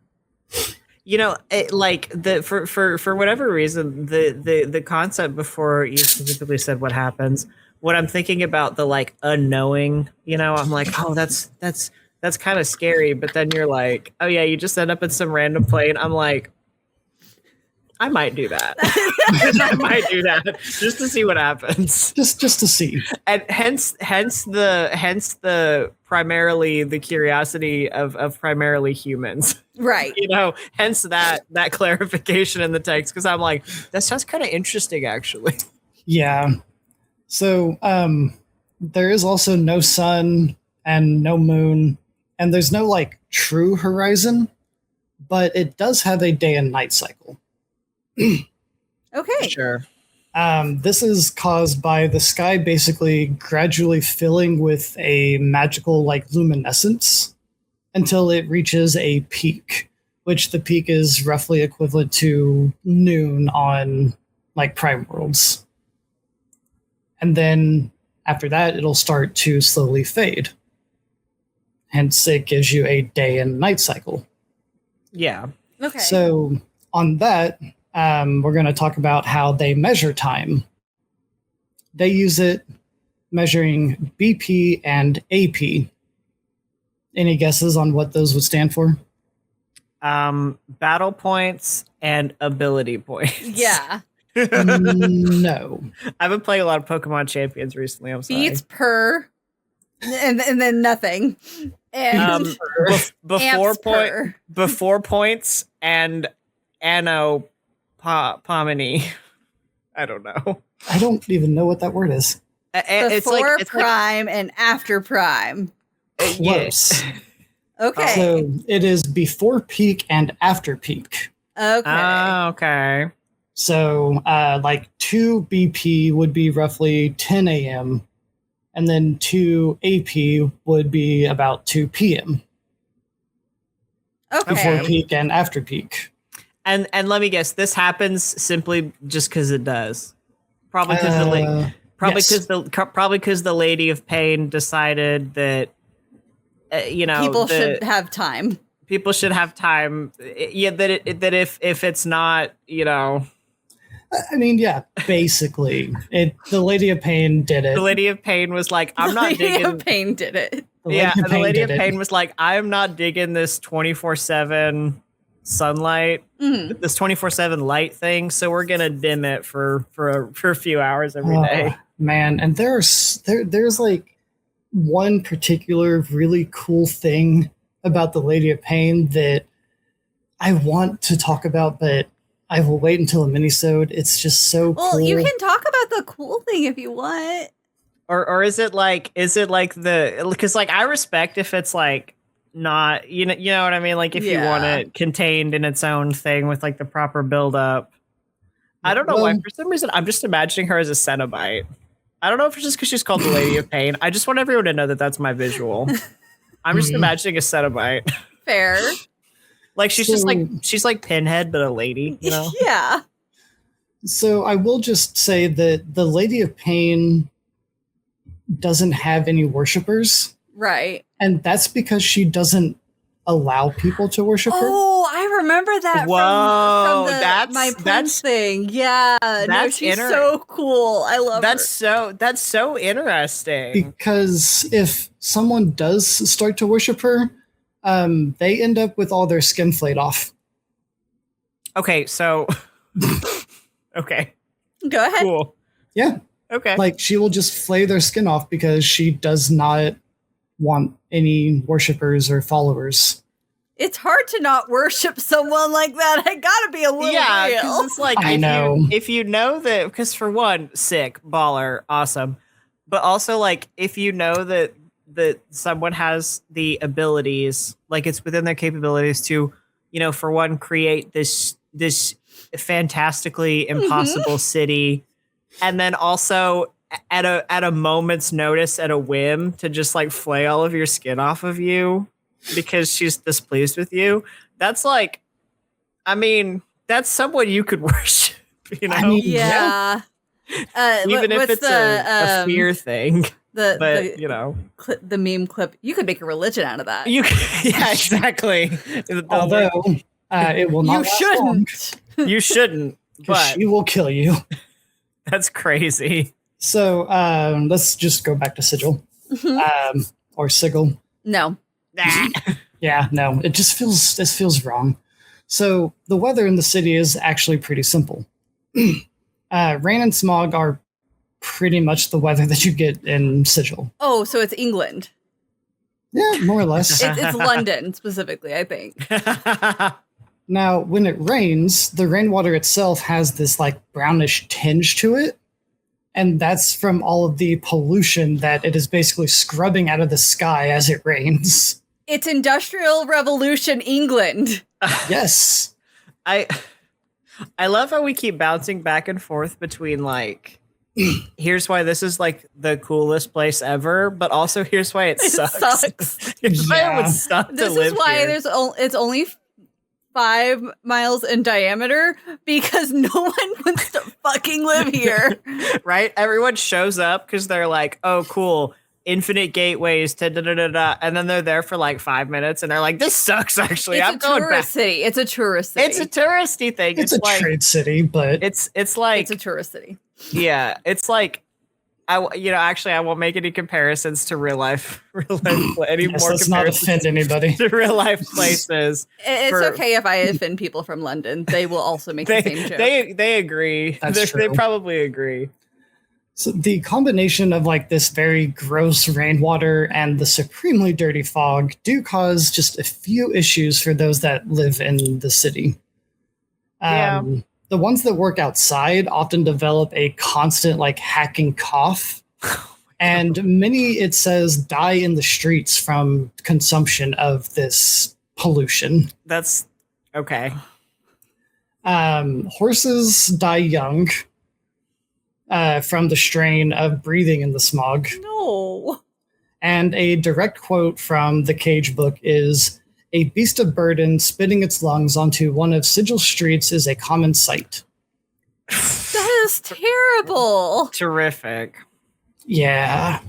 For whatever reason, the concept before you specifically said what happens, when I'm thinking about the like unknowing, I'm like, oh, that's kind of scary. But then you're like, oh yeah, you just end up in some random plane. I'm like, I might do that. I might do that just to see what happens. Just to see. And hence the primarily the curiosity of primarily humans. Right. You know, hence that clarification in the text, because I'm like, that sounds kind of interesting actually. Yeah. So there is also no sun and no moon, and there's no like true horizon, but it does have a day and night cycle. Okay. Sure. This is caused by the sky basically gradually filling with a magical like luminescence until it reaches a peak, which the peak is roughly equivalent to noon on like prime worlds. And then after that, it'll start to slowly fade. Hence, it gives you a day and night cycle. Yeah. Okay. So on that, we're going to talk about how they measure time. They use it measuring BP and AP. Any guesses on what those would stand for? Battle points and ability points. yeah. No. I've been playing a lot of Pokemon Champions recently. I'm sorry. Beats per, and then nothing. And Before amps per. before points and pomini. I don't know. I don't even know what that word is. Before prime and after prime. Close. Okay. So it is before peak and after peak. Okay. Okay. So like 2 BP would be roughly 10 a.m. and then 2 AP would be about 2 p.m. Okay. Before peak and after peak. And let me guess, this happens simply just because it does. Probably because probably because the Lady of Pain decided that people should have time. People should have time. Yeah, that if it's not, I mean, yeah, basically, the Lady of Pain did it. The Lady of Pain was like, I'm not digging. The Lady of Pain did it. The Lady of Pain was like, I'm not digging this 24/7 sunlight, this 24/7 light thing. So we're gonna dim it for a few hours every day. Man, and there's like one particular really cool thing about the Lady of Pain that I want to talk about, but I will wait until a minisode. It's just so cool. Well, you can talk about the cool thing if you want. Or is it like because like I respect if it's like not you know what I mean, like if you want it contained in its own thing with like the proper build up. I don't know why for some reason I'm just imagining her as a Cenobite. I don't know if it's just because she's called the Lady of Pain. I just want everyone to know that that's my visual. I'm just imagining a Cenobite. Fair. Like she's like Pinhead, but a lady, you know? Yeah. So I will just say that the Lady of Pain doesn't have any worshippers. Right. And that's because she doesn't allow people to worship her. Oh, I remember that from my Prince thing. Yeah. She's so cool. I love her. That's so interesting. Because if someone does start to worship her, they end up with all their skin flayed off. Okay, so okay. Go ahead. Cool. Yeah. Okay. Like she will just flay their skin off because she does not want any worshippers or followers. It's hard to not worship someone like that. I gotta be a little real. It's like I know. If you know that, because for one, sick, baller, awesome. But also like if you know that someone has the abilities, like it's within their capabilities to, for one, create this fantastically impossible city, and then also at a moment's notice, at a whim, to just like flay all of your skin off of you because she's displeased with you. That's like, I mean, that's someone you could worship, I mean, yeah. Even if it's a fear thing. The meme clip, you could make a religion out of that. Yeah, exactly. Although it will not. You shouldn't. You shouldn't. But she will kill you. That's crazy. So let's just go back to Sigil, or Sigil. No. Yeah, no. It just feels wrong. So the weather in the city is actually pretty simple. Rain and smog are pretty much the weather that you get in Sigil. Oh, so it's England. Yeah, more or less. It's London specifically, I think. Now, when it rains, the rainwater itself has this like brownish tinge to it. And that's from all of the pollution that it is basically scrubbing out of the sky as it rains. It's Industrial Revolution England. Yes. I love how we keep bouncing back and forth between like, here's why this is like the coolest place ever, but also here's why it sucks. Here's why it would suck to This live is why here. it's only 5 miles in diameter because no one wants to fucking live here. Right? Everyone shows up because they're like, oh, cool. Infinite gateways, da-da-da-da-da. And then they're there for like 5 minutes and they're like, this sucks, actually. It's I'm a going tourist back. city. It's a tourist city. It's a touristy thing. It's a like, trade city, but it's like, It's a tourist city. yeah, it's like, actually, I won't make any comparisons to real life any yes, more let's not comparisons offend anybody. to real life places. It's For- okay if I offend people from London. They will also make the same joke. They agree. That's They true. probably agree. So the combination of like this very gross rainwater and the supremely dirty fog do cause just a few issues for those that live in the city. Yeah. The ones that work outside often develop a constant like hacking cough. And many, it says, die in the streets from consumption of this pollution. That's okay. Horses die young from the strain of breathing in the smog. No. And a direct quote from the Cage book is, "A beast of burden spitting its lungs onto one of Sigil's streets is a common sight." That is terrible. Terrific. Yeah.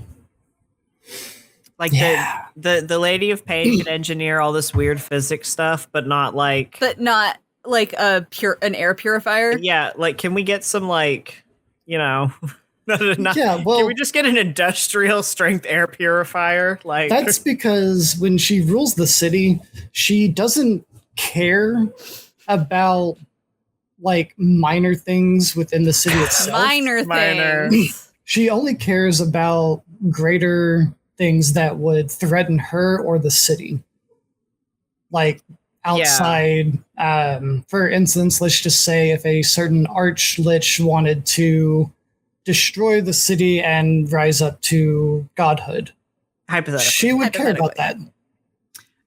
Like Yeah. the Lady of Pain can engineer all this weird physics stuff, but not like But not like an air purifier. yeah, like can we get some like, you know, Yeah, well- can we just get an industrial strength air purifier? Like That's because when she rules the city, she doesn't care about like minor things within the city itself. Minor. Things. She only cares about greater things that would threaten her or the city. Like outside, for instance, let's just say if a certain arch-lich wanted to destroy the city and rise up to godhood, hypothetical. she would care about that.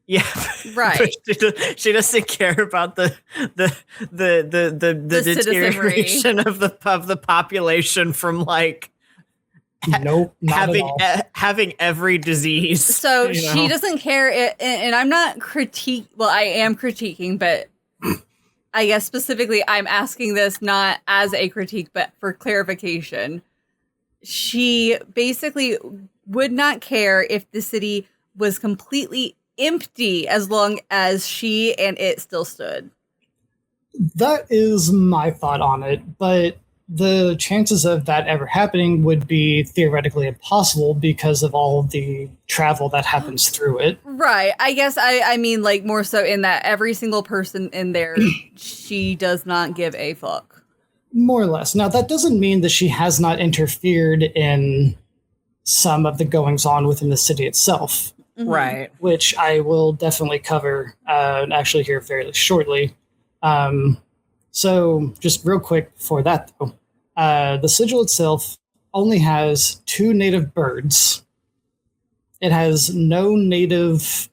Yeah, Right. But she doesn't care about the deterioration of the population from like Nope, not at all. having every disease. So you she know? doesn't care, and I'm not well, I am critiquing, but I guess specifically I'm asking this not as a critique, but for clarification. She basically would not care if the city was completely empty as long as she and it still stood. That is my thought on it, but the chances of that ever happening would be theoretically impossible because of all the travel that happens through it. Right. I guess I mean like more so in that every single person in there, she does not give a fuck. More or less. Now, that doesn't mean that she has not interfered in some of the goings on within the city itself, Mhm. Right. which I will definitely cover actually here fairly shortly. So just real quick for that, though, the sigil itself only has 2 native birds. It has no native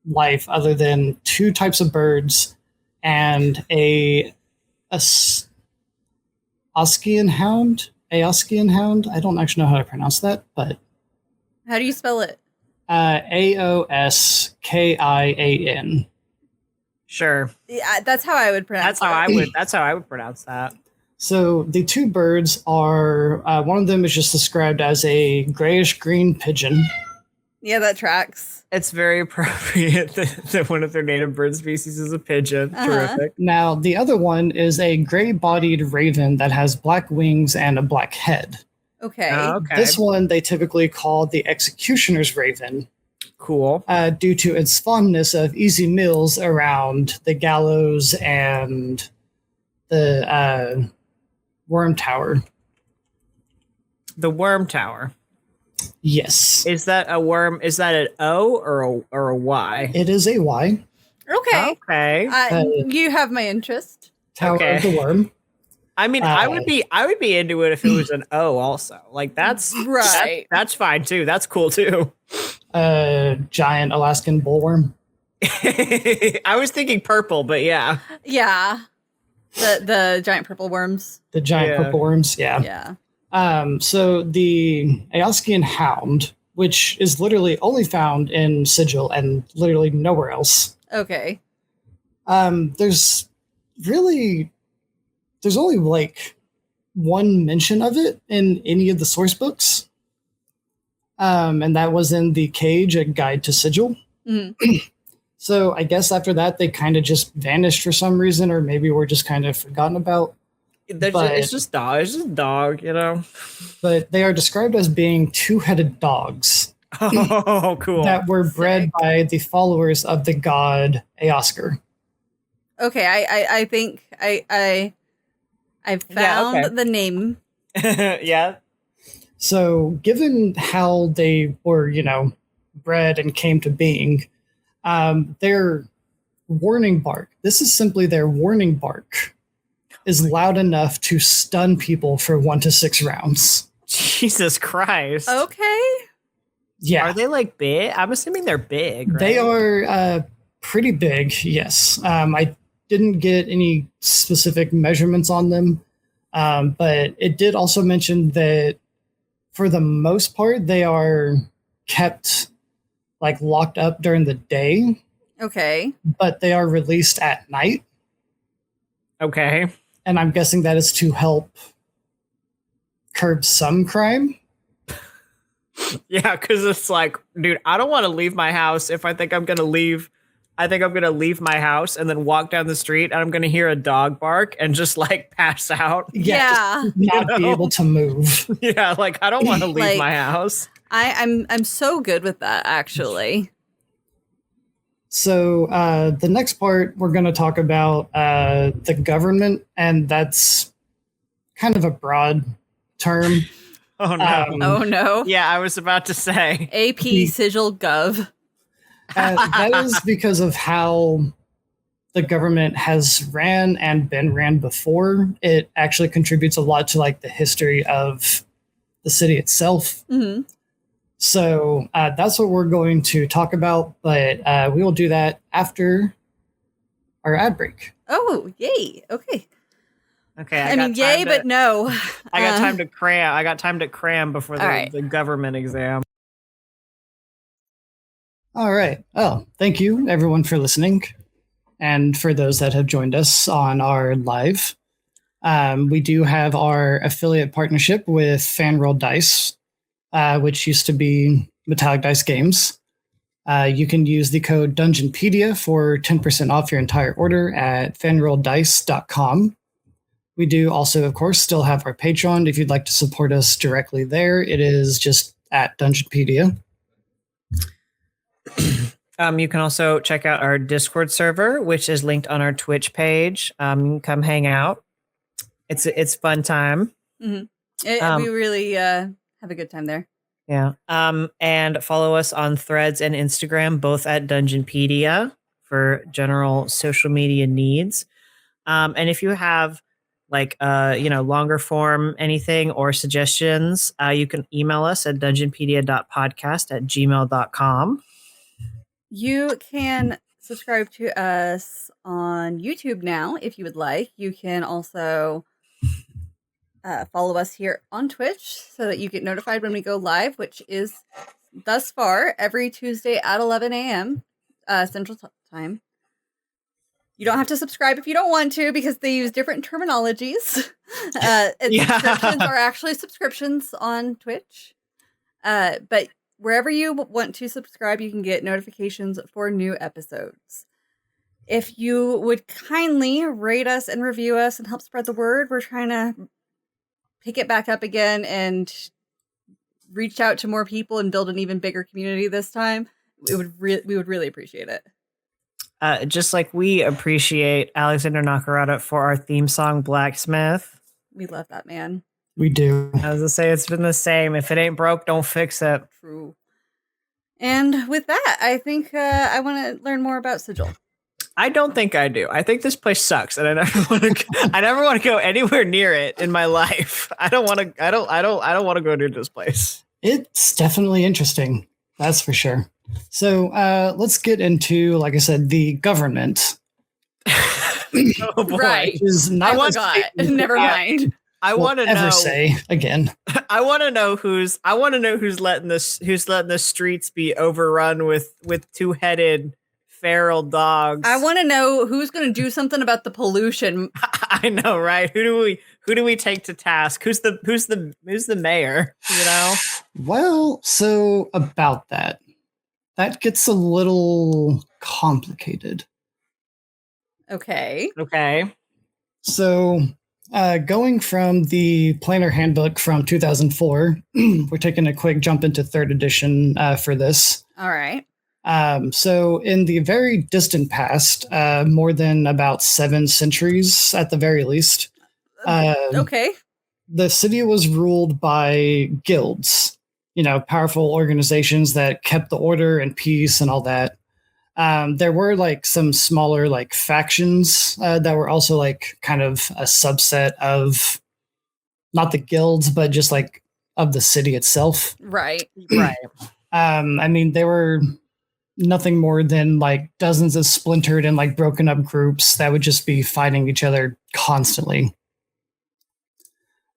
life other than 2 types of birds and a Aoskian hound. I don't actually know how to pronounce that, but How do you spell it? Aoskian. Sure. Yeah, that's how I would pronounce it. That's how I would pronounce that. So the 2 birds are, one of them is just described as a grayish-green pigeon. Yeah, that tracks. It's very appropriate that one of their native bird species is a pigeon. Uh-huh. Terrific. Now, the other one is a gray-bodied raven that has black wings and a black head. Okay. Okay. This one they typically call the executioner's raven. Cool. Due to its fondness of easy meals around the gallows and the worm tower. The worm tower. Yes. Is that a worm? Is that an O or a Y? It is a Y. Okay. Okay. You have my interest. Tower Okay. of the Worm. I mean, I would be into it if it was an O also. Like that's Right. That's fine too. That's cool too. Giant Alaskan bullworm. I was thinking purple, but yeah. Yeah. The giant purple worms. The giant purple worms, yeah. Yeah. So the Aoskian hound, which is literally only found in Sigil and literally nowhere else. Okay. There's only like one mention of it in any of the source books. And that was in the Cage, A Guide to Sigil. Mm-hmm. So I guess after that, they kind of just vanished for some reason, or maybe we're just kind of forgotten about. It's just dog. It's just dog, you know. But they are described as being two-headed dogs. Oh, cool. That were bred by the followers of the god Eosker. Okay, I think I found the name. Yeah. So, given how they were, bred and came to being, their warning bark, this is simply their warning bark, is loud enough to stun people for 1 to 6 rounds. Jesus Christ. Okay. Yeah. Are they like big? I'm assuming they're big, right? They are pretty big, yes. I didn't get any specific measurements on them, but it did also mention that for the most part, they are kept like locked up during the day. Okay. But they are released at night. Okay. And I'm guessing that is to help curb some crime. Yeah, because it's like, dude, I don't want to leave my house if I think I'm going to leave. I think I'm going to leave my house and then walk down the street and I'm going to hear a dog bark and just like pass out. Yeah. Not be able to move. Yeah, like I don't want to leave my house. I'm so good with that, actually. So the next part, we're going to talk about the government, and that's kind of a broad term. Oh, no. Oh, no. Yeah, I was about to say. AP Sigil Gov. That is because of how the government has ran and been ran before. It actually contributes a lot to like the history of the city itself. Mm-hmm. So that's what we're going to talk about, but we will do that after our ad break. Oh, yay. Okay. Okay. I mean, yay, but no. I got time to cram. I got time to cram before the government exam. All right. Oh, thank you, everyone, for listening. And for those that have joined us on our live, we do have our affiliate partnership with Fanroll Dice, which used to be Metallic Dice Games. You can use the code DungeonPedia for 10% off your entire order at fanrolldice.com. We do also, of course, still have our Patreon. If you'd like to support us directly there, it is just at DungeonPedia. You can also check out our Discord server, which is linked on our Twitch page. You can come hang out. It's fun time. Mm-hmm. We really have a good time there. Yeah. And follow us on Threads and Instagram, both at Dungeonpedia for general social media needs. And if you have like longer form anything or suggestions, you can email us at dungeonpedia.podcast@gmail.com. You can subscribe to us on YouTube now if you would like. You can also follow us here on Twitch so that you get notified when we go live, which is thus far every Tuesday at 11 a.m. Central Time. You don't have to subscribe if you don't want to because they use different terminologies. Subscriptions are actually subscriptions on Twitch. But wherever you want to subscribe, you can get notifications for new episodes. If you would kindly rate us and review us and help spread the word, we're trying to pick it back up again and reach out to more people and build an even bigger community this time. we would really appreciate it. Just like we appreciate Alexander Nakarada for our theme song, Blacksmith. We love that man. We do. As I say, it's been the same. If it ain't broke, don't fix it. True. And with that, I think I want to learn more about Sigil. I don't think I do. I think this place sucks, and I never want to. I never want to go anywhere near it in my life. I don't want to. I don't want to go near this place. It's definitely interesting. That's for sure. So let's get into, like I said, the government. Oh boy. Right. Which is not I forgot. Never mind. I want to know. Say again. I want to know who's letting the streets be overrun with two-headed feral dogs. I want to know who's going to do something about the pollution. I know, right? Who do we take to task? Who's the mayor? You know. Well, so about that gets a little complicated. Okay. So, going from the Planner Handbook from 2004, we're taking a quick jump into 3rd edition for this. All right. So, in the very distant past, more than about 7 centuries at the very least, Okay. the city was ruled by guilds, powerful organizations that kept the order and peace and all that. There were like some smaller like factions that were also like kind of a subset of not the guilds, but just like of the city itself. Right. I mean, they were nothing more than like dozens of splintered and like broken up groups that would just be fighting each other constantly.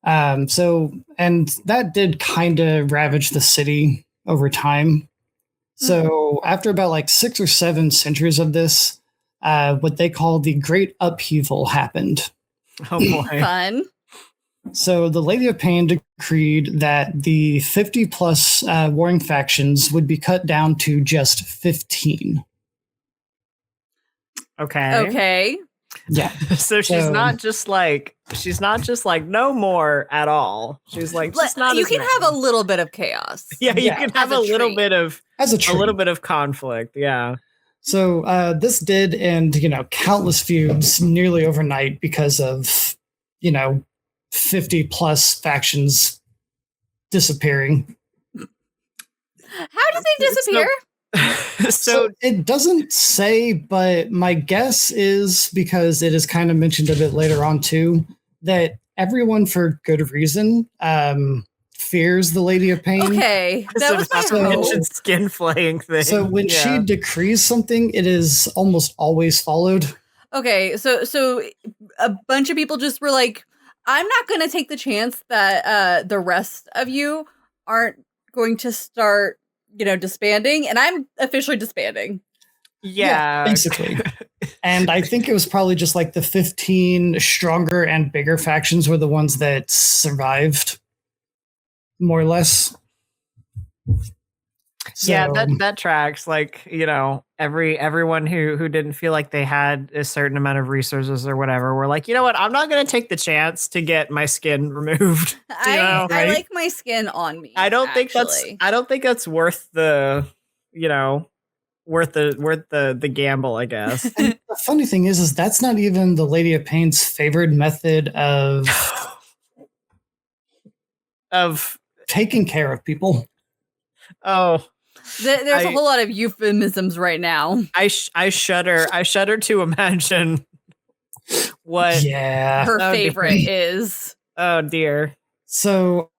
And that did kind of ravage the city over time. So after about like 6 or 7 centuries of this, what they call the Great Upheaval happened. Oh boy. Fun. So the Lady of Pain decreed that the 50 plus warring factions would be cut down to just 15. Okay. Yeah. So she's not just like no more at all. She's like just not. You as can many. have a little bit of chaos. Yeah, you can have a little bit of As a little bit of conflict. Yeah. So this did end, countless feuds nearly overnight because of, 50 plus factions disappearing. How did they disappear? So it doesn't say, but my guess is, because it is kind of mentioned a bit later on too, that everyone for good reason fears the Lady of Pain. Okay, that was my mentioned skin flaying thing. So when she decrees something, it is almost always followed. Okay, so a bunch of people just were like, I'm not going to take the chance that the rest of you aren't going to start, disbanding, and I'm officially disbanding. Yeah, basically. And I think it was probably just like the 15 stronger and bigger factions were the ones that survived, more or less. So, yeah, that tracks. Like, everyone who didn't feel like they had a certain amount of resources or whatever were like, you know what, I'm not going to take the chance to get my skin removed. I like my skin on me. I don't think that's worth the, worth the gamble, I guess. And the funny thing is that's not even the Lady of Pain's favored method of taking care of people. Oh, there's a whole lot of euphemisms right now. I shudder to imagine what her favorite is. Oh dear. So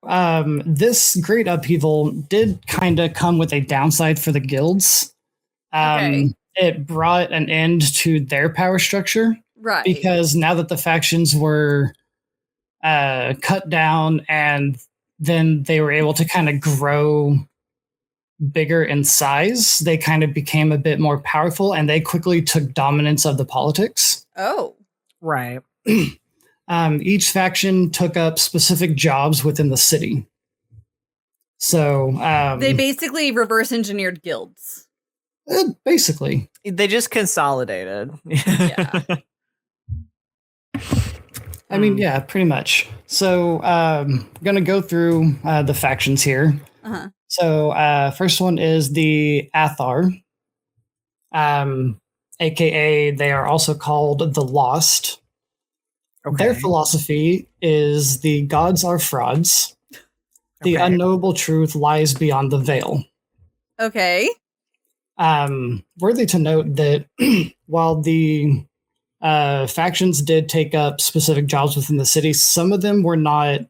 this Great Upheaval did kind of come with a downside for the guilds. It brought an end to their power structure. Right. Because now that the factions were cut down, and then they were able to kind of grow bigger in size, they kind of became a bit more powerful, and they quickly took dominance of the politics. Oh. Right. Each faction took up specific jobs within the city. So they basically reverse engineered guilds. Basically. They just consolidated. Yeah. I mean, yeah, pretty much. So I'm going to go through the factions here. Uh-huh. So first one is the Athar, aka they are also called the Lost. Okay. Their philosophy is the gods are frauds. The Okay. unknowable truth lies beyond the veil. Okay. Worthy to note that while the factions did take up specific jobs within the city, some of them were not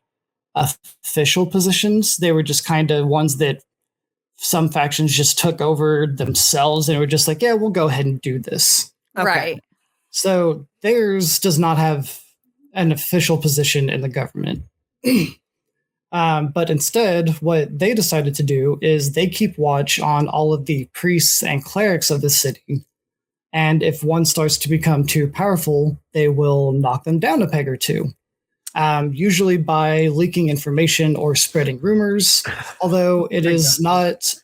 official positions. They were just kind of ones that some factions just took over themselves and were just like, yeah, we'll go ahead and do this. Okay. Right. So theirs does not have an official position in the government. But instead, what they decided to do is they keep watch on all of the priests and clerics of the city. And if one starts to become too powerful, they will knock them down a peg or two. Usually by leaking information or spreading rumors, although it is not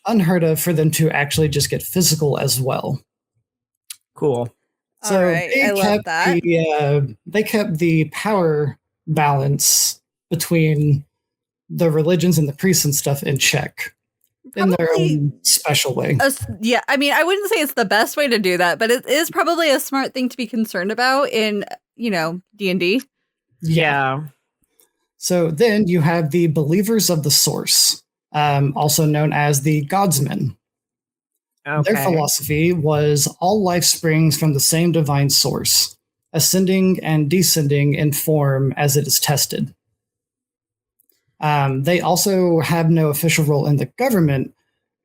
unheard of for them to actually just get physical as well. Cool. So All right. I love that. They kept the power balance between the religions and the priests and stuff in check in their Probably own special way. Yeah, I mean, I wouldn't say it's the best way to do that, but it is probably a smart thing to be concerned about in, D&D. Yeah. So then you have the believers of the source, also known as the godsmen. Okay. Their philosophy was all life springs from the same divine source, ascending and descending in form as it is tested. They also have no official role in the government,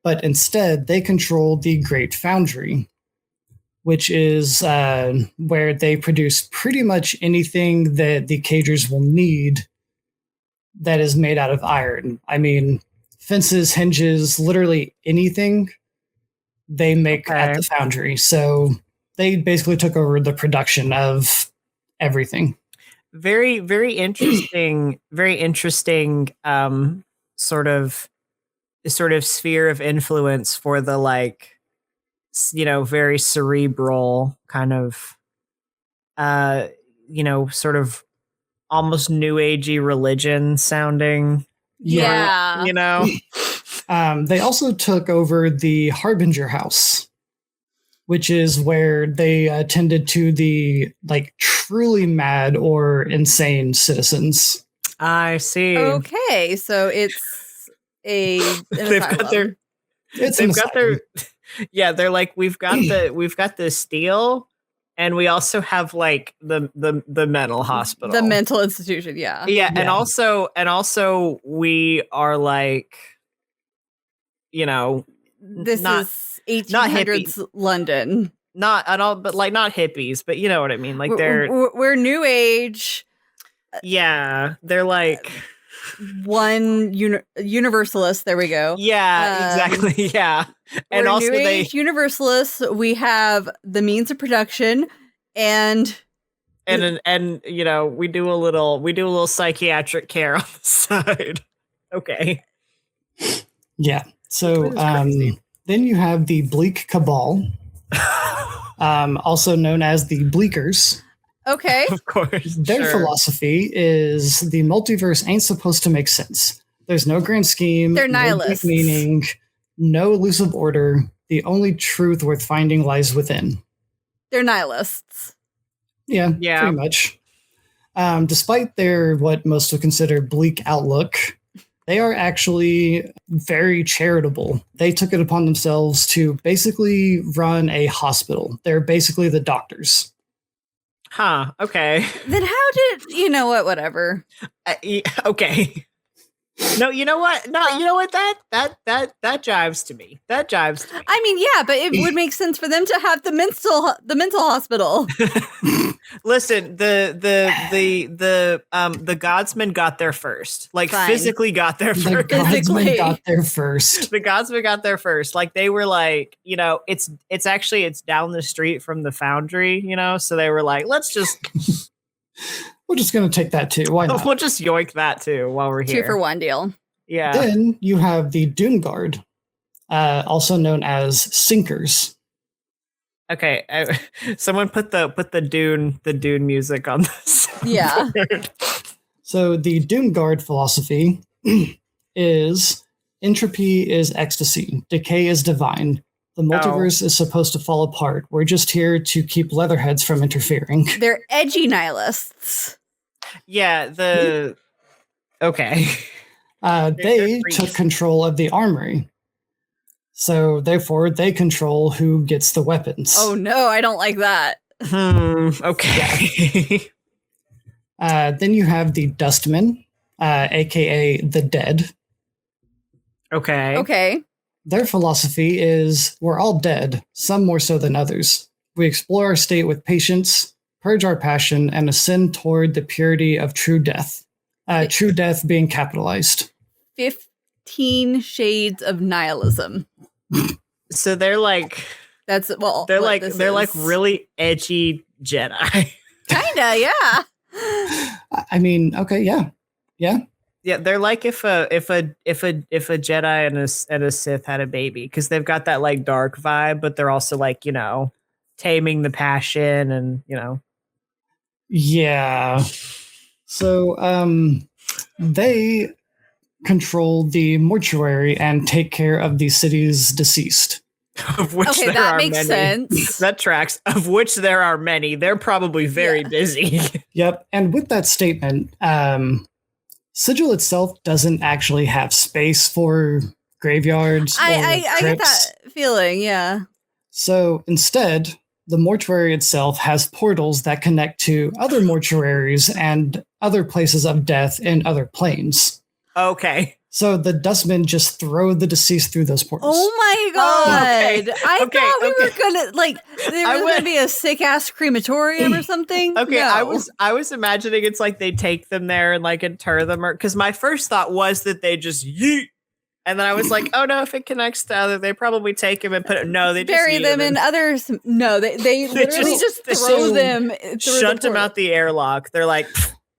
but instead they control the Great Foundry, which is where they produce pretty much anything that the Cagers will need that is made out of iron. I mean, fences, hinges, literally anything they make at the foundry. So they basically took over the production of everything. Very, very interesting. Very interesting. Sort of sphere of influence for the very cerebral kind of, sort of almost new agey religion sounding. Yeah. They also took over the Harbinger House, which is where they attended to the truly mad or insane citizens. I see. Okay, so it's they've got their. Yeah, they're like, we've got the steel, and we also have the mental hospital, the mental institution. Yeah. And also we are this is 1800s not London. Not at all, but not hippies, but you know what I mean. We're new age. Yeah, they're one universalist. There we go. Yeah, exactly. Yeah, and we're also new age universalists. We have the means of production, and we do a little psychiatric care on the side. Okay. Yeah. So then you have the Bleak Cabal, also known as the Bleakers. Okay. Of course. Their philosophy is the multiverse ain't supposed to make sense. There's no grand scheme. They're nihilists. No meaning, no elusive order. The only truth worth finding lies within. They're nihilists. Yeah. Pretty much. Despite their what most would consider bleak outlook, they are actually very charitable. They took it upon themselves to basically run a hospital. They're basically the doctors. Huh. Okay. Then how did whatever? Okay. No, you know what? No, you know what? That jives to me. That jives to me. I mean, yeah, but it would make sense for them to have the mental hospital. Listen, the godsmen got there first. Fine. Physically got there first. The godsmen got there first. The godsmen got there first. They were it's down the street from the foundry, so they were let's just we're just going to take that too. Why not? We'll just yoink that too while we're here. 2 for 1 deal. Yeah. Then you have the Dune Guard, also known as Sinkers. Okay, someone put the Dune music on this. Yeah. So the Dune Guard philosophy is entropy is ecstasy, decay is divine. The multiverse is supposed to fall apart. We're just here to keep Leatherheads from interfering. They're edgy nihilists. Yeah, okay. They took control of the armory. So therefore, they control who gets the weapons. Oh no, I don't like that. Okay. Then you have the Dustmen, aka the Dead. Okay. Their philosophy is we're all dead, some more so than others. We explore our state with patience, purge our passion, and ascend toward the purity of true death. True death being capitalized. 15 shades of nihilism. So they're like That's they're like really edgy Jedi. Kinda, yeah. I mean, okay, yeah. Yeah, they're like if a Jedi and a Sith had a baby, because they've got that like dark vibe, but they're also like, taming the passion and Yeah. So they control the mortuary and take care of the city's deceased. Of which Okay, there that are makes many. sense. That tracks. Of which there are many. They're probably very busy. Yep. And with that statement, Sigil itself doesn't actually have space for graveyards. I get crypts. that feeling, yeah. So instead, the mortuary itself has portals that connect to other mortuaries and other places of death in other planes. Okay. So the Dustmen just throw the deceased through those portals. Oh my god! okay. I Okay, thought we okay. were gonna there was gonna be a sick ass crematorium or something. Okay, No. I was imagining it's like they take them there and like inter them, or because my first thought was that they just yeet, and then I was like, oh no, if it connects to other, they probably take him and put it. No, they just bury yeet them in others. No, they literally just they throw just them through shunt the them out the airlock. They're like,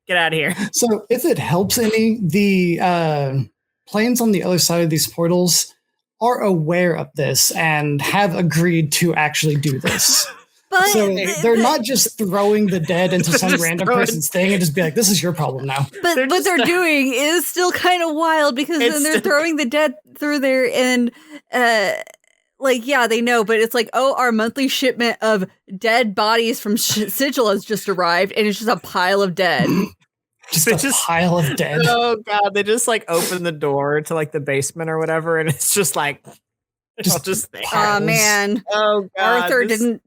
get out of here. So if it helps any, the planes on the other side of these portals are aware of this and have agreed to actually do this. But So they're not just throwing the dead into some just random throwing- person's thing and just be like, this is your problem now. But They're what just- they're doing is still kind of wild because It's then they're still- throwing the dead through there and they know, but it's like, oh, our monthly shipment of dead bodies from Sigil has just arrived and it's just a pile of dead. Just They a just- pile of dead. Oh god, they just like open the door to like the basement or whatever, and it's just like just there. Oh Piles. man. Oh god, Arthur this-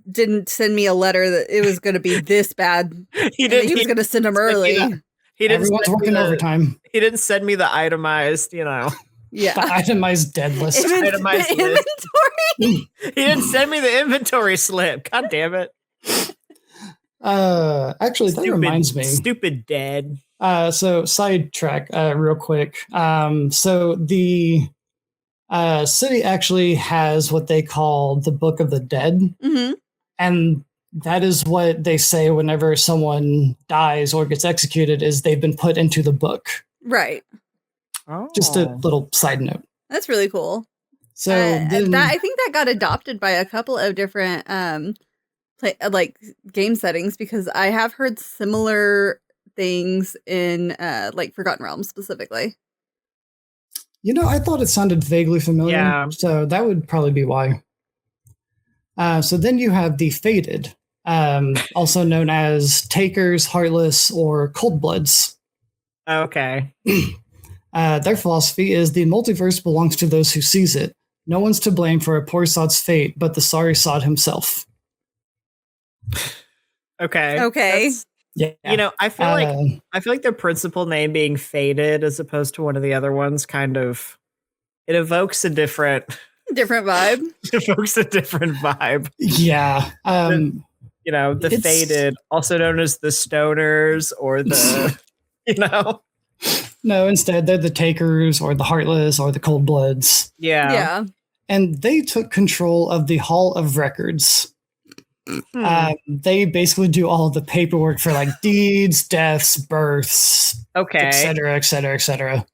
didn't send me a letter that it was going to be this bad. He And that didn't. he was going to send them send me early. that. He didn't. Everyone's send me working the- overtime. He didn't send me the itemized. The Yeah. itemized dead list. itemized The list. inventory. He didn't send me the inventory slip. God damn it! Actually, that reminds me. Stupid dead. So sidetrack real quick. So the city actually has what they call the Book of the Dead, hmm and that is what they say whenever someone dies or gets executed is they've been put into the book. Right. Oh. Just a little side note. That's really cool. So then, I think that got adopted by a couple of different game settings because I have heard similar things in Forgotten Realms specifically. I thought it sounded vaguely familiar. Yeah. So that would probably be why. So then you have the Fated, also known as Takers, Heartless, or Cold Bloods. Okay. Their philosophy is the multiverse belongs to those who seize it. No one's to blame for a poor sod's fate, but the sorry sod himself. Okay. Okay. That's- Yeah. I feel like their principal name being Faded as opposed to one of the other ones kind of it evokes a different Different vibe. Yeah. The It's- Faded, also known as the Stoners or the No, instead they're the Takers or the Heartless or the Cold Bloods. Yeah. Yeah. And they took control of the Hall of Records. They basically do all of the paperwork for like deeds, deaths, births, Okay. et cetera, et cetera, et cetera.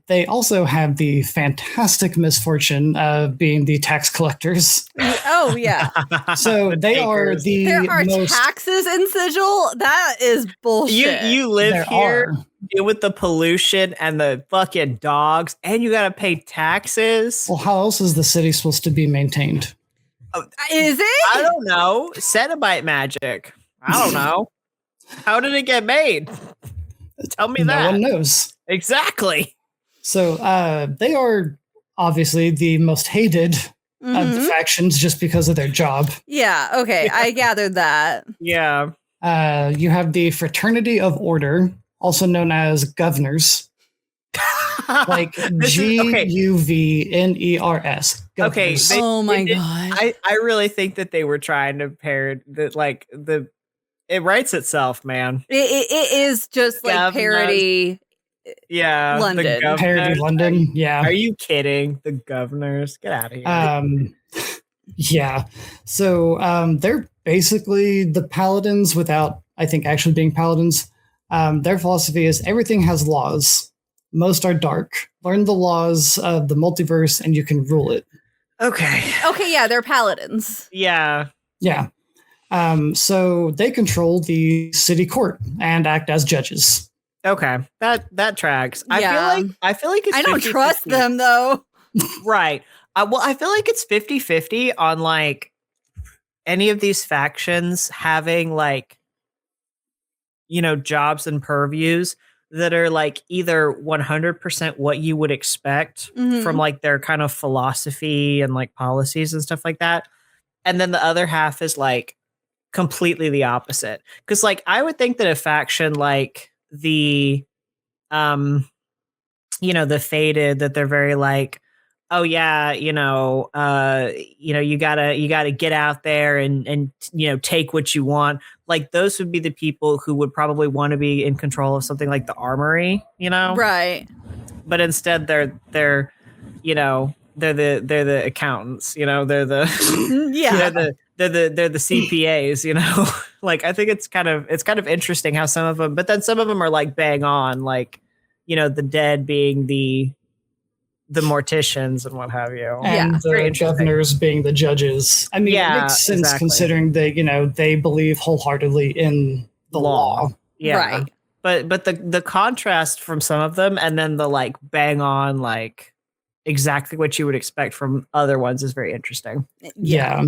They also have the fantastic misfortune of being the tax collectors. Oh yeah. So they are takers. the There are most. taxes in Sigil. That is bullshit. You live There here. are. deal with the pollution and the fucking dogs, and you gotta pay taxes. Well, how else is the city supposed to be maintained? Is it? I don't know. Cenobite magic. I don't know. How did it get made? Tell me No that. one knows. Exactly. So they are obviously the most hated of the factions just because of their job. Yeah, okay. I gathered that. Yeah. You have the Fraternity of Order, also known as governors. Like GUVNERS. Okay, governors. Oh my god. I really think that they were trying to pair that, like, it writes itself, man. It is just like Governors. parody. Yeah. the London. governors. Parody London, yeah. Are you kidding? The governors? Get out of here. Yeah. So they're basically the paladins without, I think, actually being paladins. Their philosophy is everything has laws. Most are dark. Learn the laws of the multiverse and you can rule it. Okay. Okay, yeah, they're paladins. Yeah. Yeah. So they control the city court and act as judges. Okay. That tracks. Yeah. I feel like it's I don't 50-50. trust them though. Right. Well, I feel like it's 50-50 on like any of these factions having like, you know, jobs and purviews that are like either 100% what you would expect from like their kind of philosophy and like policies and stuff like that. And then the other half is like completely the opposite. Cause like I would think that a faction like the, you know, the Fated, that they're very like, oh yeah, you gotta get out there and you know, take what you want. Like those would be the people who would probably want to be in control of something like the armory, you know? Right. But instead they're you know, they're the accountants, you know, they're the Yeah. they're the CPAs, you know. Like I think it's kind of interesting how some of them, but then some of them are like bang on, like, you know, the dead being the morticians and what have you. And the governors being the judges. I mean, it makes sense considering that, you know, they believe wholeheartedly in the law. Yeah. Right. But the contrast from some of them and then the like bang on, like exactly what you would expect from other ones is very interesting. Yeah.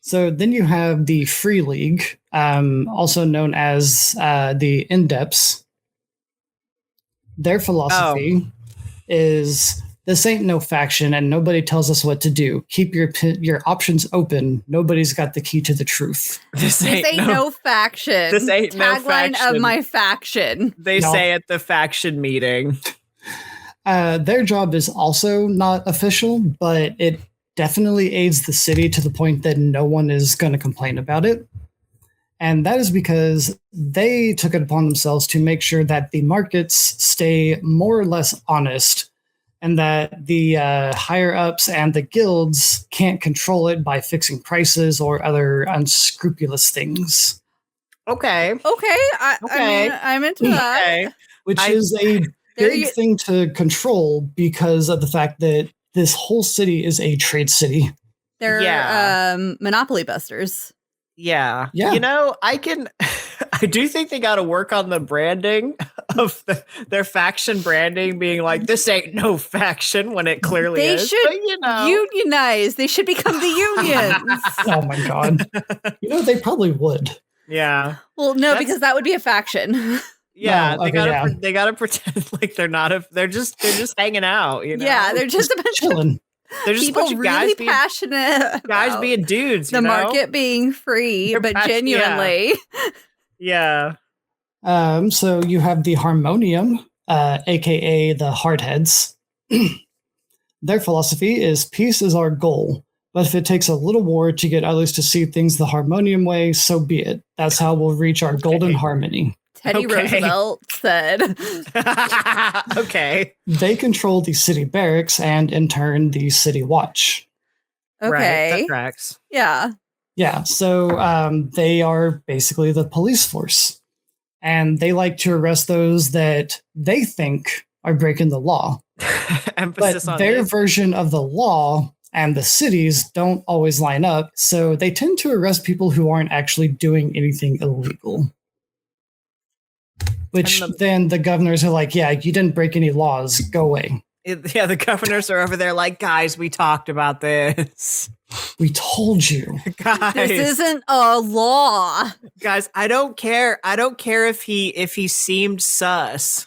So then you have the Free League, also known as the Indepts. Their philosophy is, this ain't no faction and nobody tells us what to do. Keep your options open. Nobody's got the key to the truth. This ain't no faction. This ain't no Tagline faction. of my faction. They say at the faction meeting. Their job is also not official, but it definitely aids the city to the point that no one is going to complain about it. And that is because they took it upon themselves to make sure that the markets stay more or less honest and that the higher ups and the guilds can't control it by fixing prices or other unscrupulous things. Okay. I mean, I'm into that. Okay. Which is a big thing to control because of the fact that this whole city is a trade city. They're monopoly busters. Yeah. You know, I do think they got to work on the branding of their faction branding being like, this ain't no faction when it clearly is. They should but, you know. Unionize. They should become the unions. Oh my God. You know, they probably would. Yeah. Well, no, because that would be a faction. Yeah, no, okay, they gotta pretend like they're not they're just hanging out, you know. Yeah, they're just a bunch chilling. They're just people a bunch of really guys passionate guys being dudes. The market being free, but genuinely. Yeah. So you have the Harmonium, aka the Hardheads. Their philosophy is peace is our goal, but if it takes a little war to get others to see things the Harmonium way, so be it. That's how we'll reach our golden harmony. Teddy Roosevelt said. Okay. They control the city barracks and, in turn, the city watch. Okay. Right, that tracks. Yeah. Yeah, so they are basically the police force. And they like to arrest those that they think are breaking the law. Emphasis but on their this. version of the law and the cities don't always line up, so they tend to arrest people who aren't actually doing anything illegal. Which And then the governors are like, yeah, you didn't break any laws. Go away. Yeah, the governors are over there like, guys, we talked about this. We told you. Guys, This isn't a law. guys, I don't care. I don't care if he seemed sus.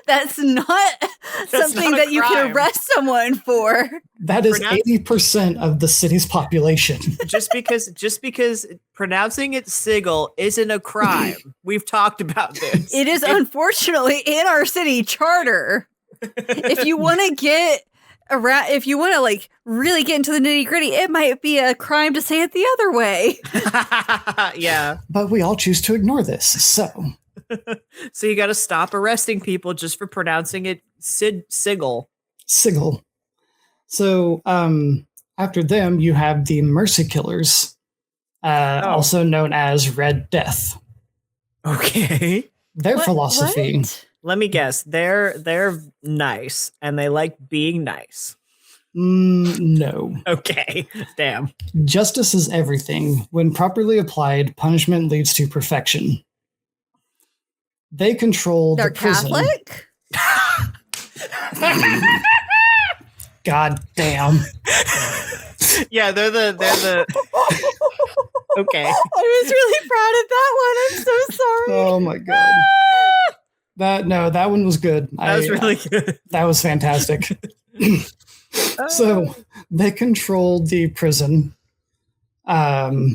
That's not something not a that you can crime. arrest someone for. That is Pronounce- 80% of the city's population. Just because pronouncing it Sigil isn't a crime. We've talked about this. It is unfortunately in our city charter. If you want to get around, if you want to like really get into the nitty gritty, it might be a crime to say it the other way. Yeah. But we all choose to ignore this. So So you got to stop arresting people just for pronouncing it Sigil. Sigil. So after them, you have the Mercy Killers, also known as Red Death. Okay. Their philosophy. What? Let me guess. They're nice and they like being nice. No. Okay. Damn. Justice is everything. When properly applied, punishment leads to perfection. They control They're the prison. Catholic? God damn. Yeah, they're the Okay. I was really proud of that one. I'm so sorry. Oh my god. That one was good. That was really good. That was fantastic. So they control the prison. Okay.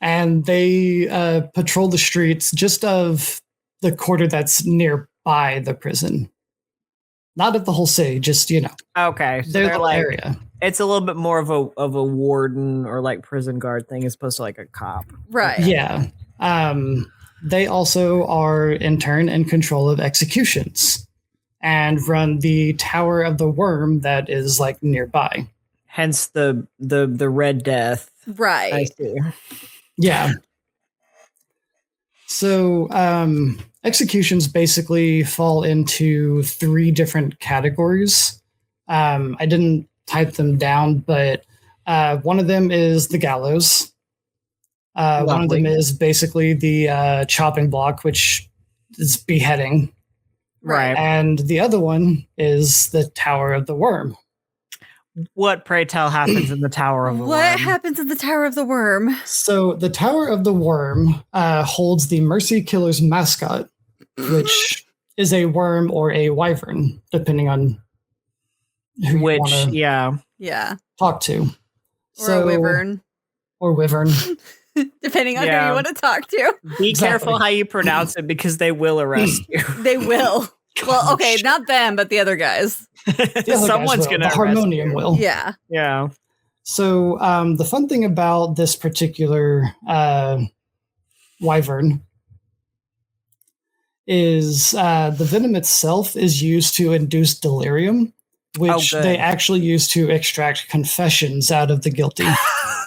And they patrol the streets just of the quarter that's nearby the prison. Not of the whole city, just, Okay. So their they're little like area. it's a little bit more of a warden or like prison guard thing as opposed to like a cop. Right. Yeah. They also are in turn in control of executions and run the Tower of the Worm that is like nearby. Hence the Red Death. I Right. see. Yeah. So executions basically fall into 3 different categories. I didn't type them down, but one of them is the gallows. One of them is basically the chopping block, which is beheading. Right. And the other one is the Tower of the Worm. What, pray tell, happens in the Tower of the What Worm? happens in the Tower of the Worm? So the Tower of the Worm holds the Mercy Killer's mascot, which is a worm or a wyvern, depending on who you Which, want to yeah. Yeah. talk to. Or a wyvern. Or wyvern. Depending on who Yeah. you want to talk to. Be Exactly. careful how you pronounce it because they will arrest you. They will. Well, okay, Gosh. not them, but the other guys. The other guys Someone's will. gonna The arrest harmonium you. will. Yeah. Yeah. So the fun thing about this particular wyvern is the venom itself is used to induce delirium, which good. they actually use to extract confessions out of the guilty.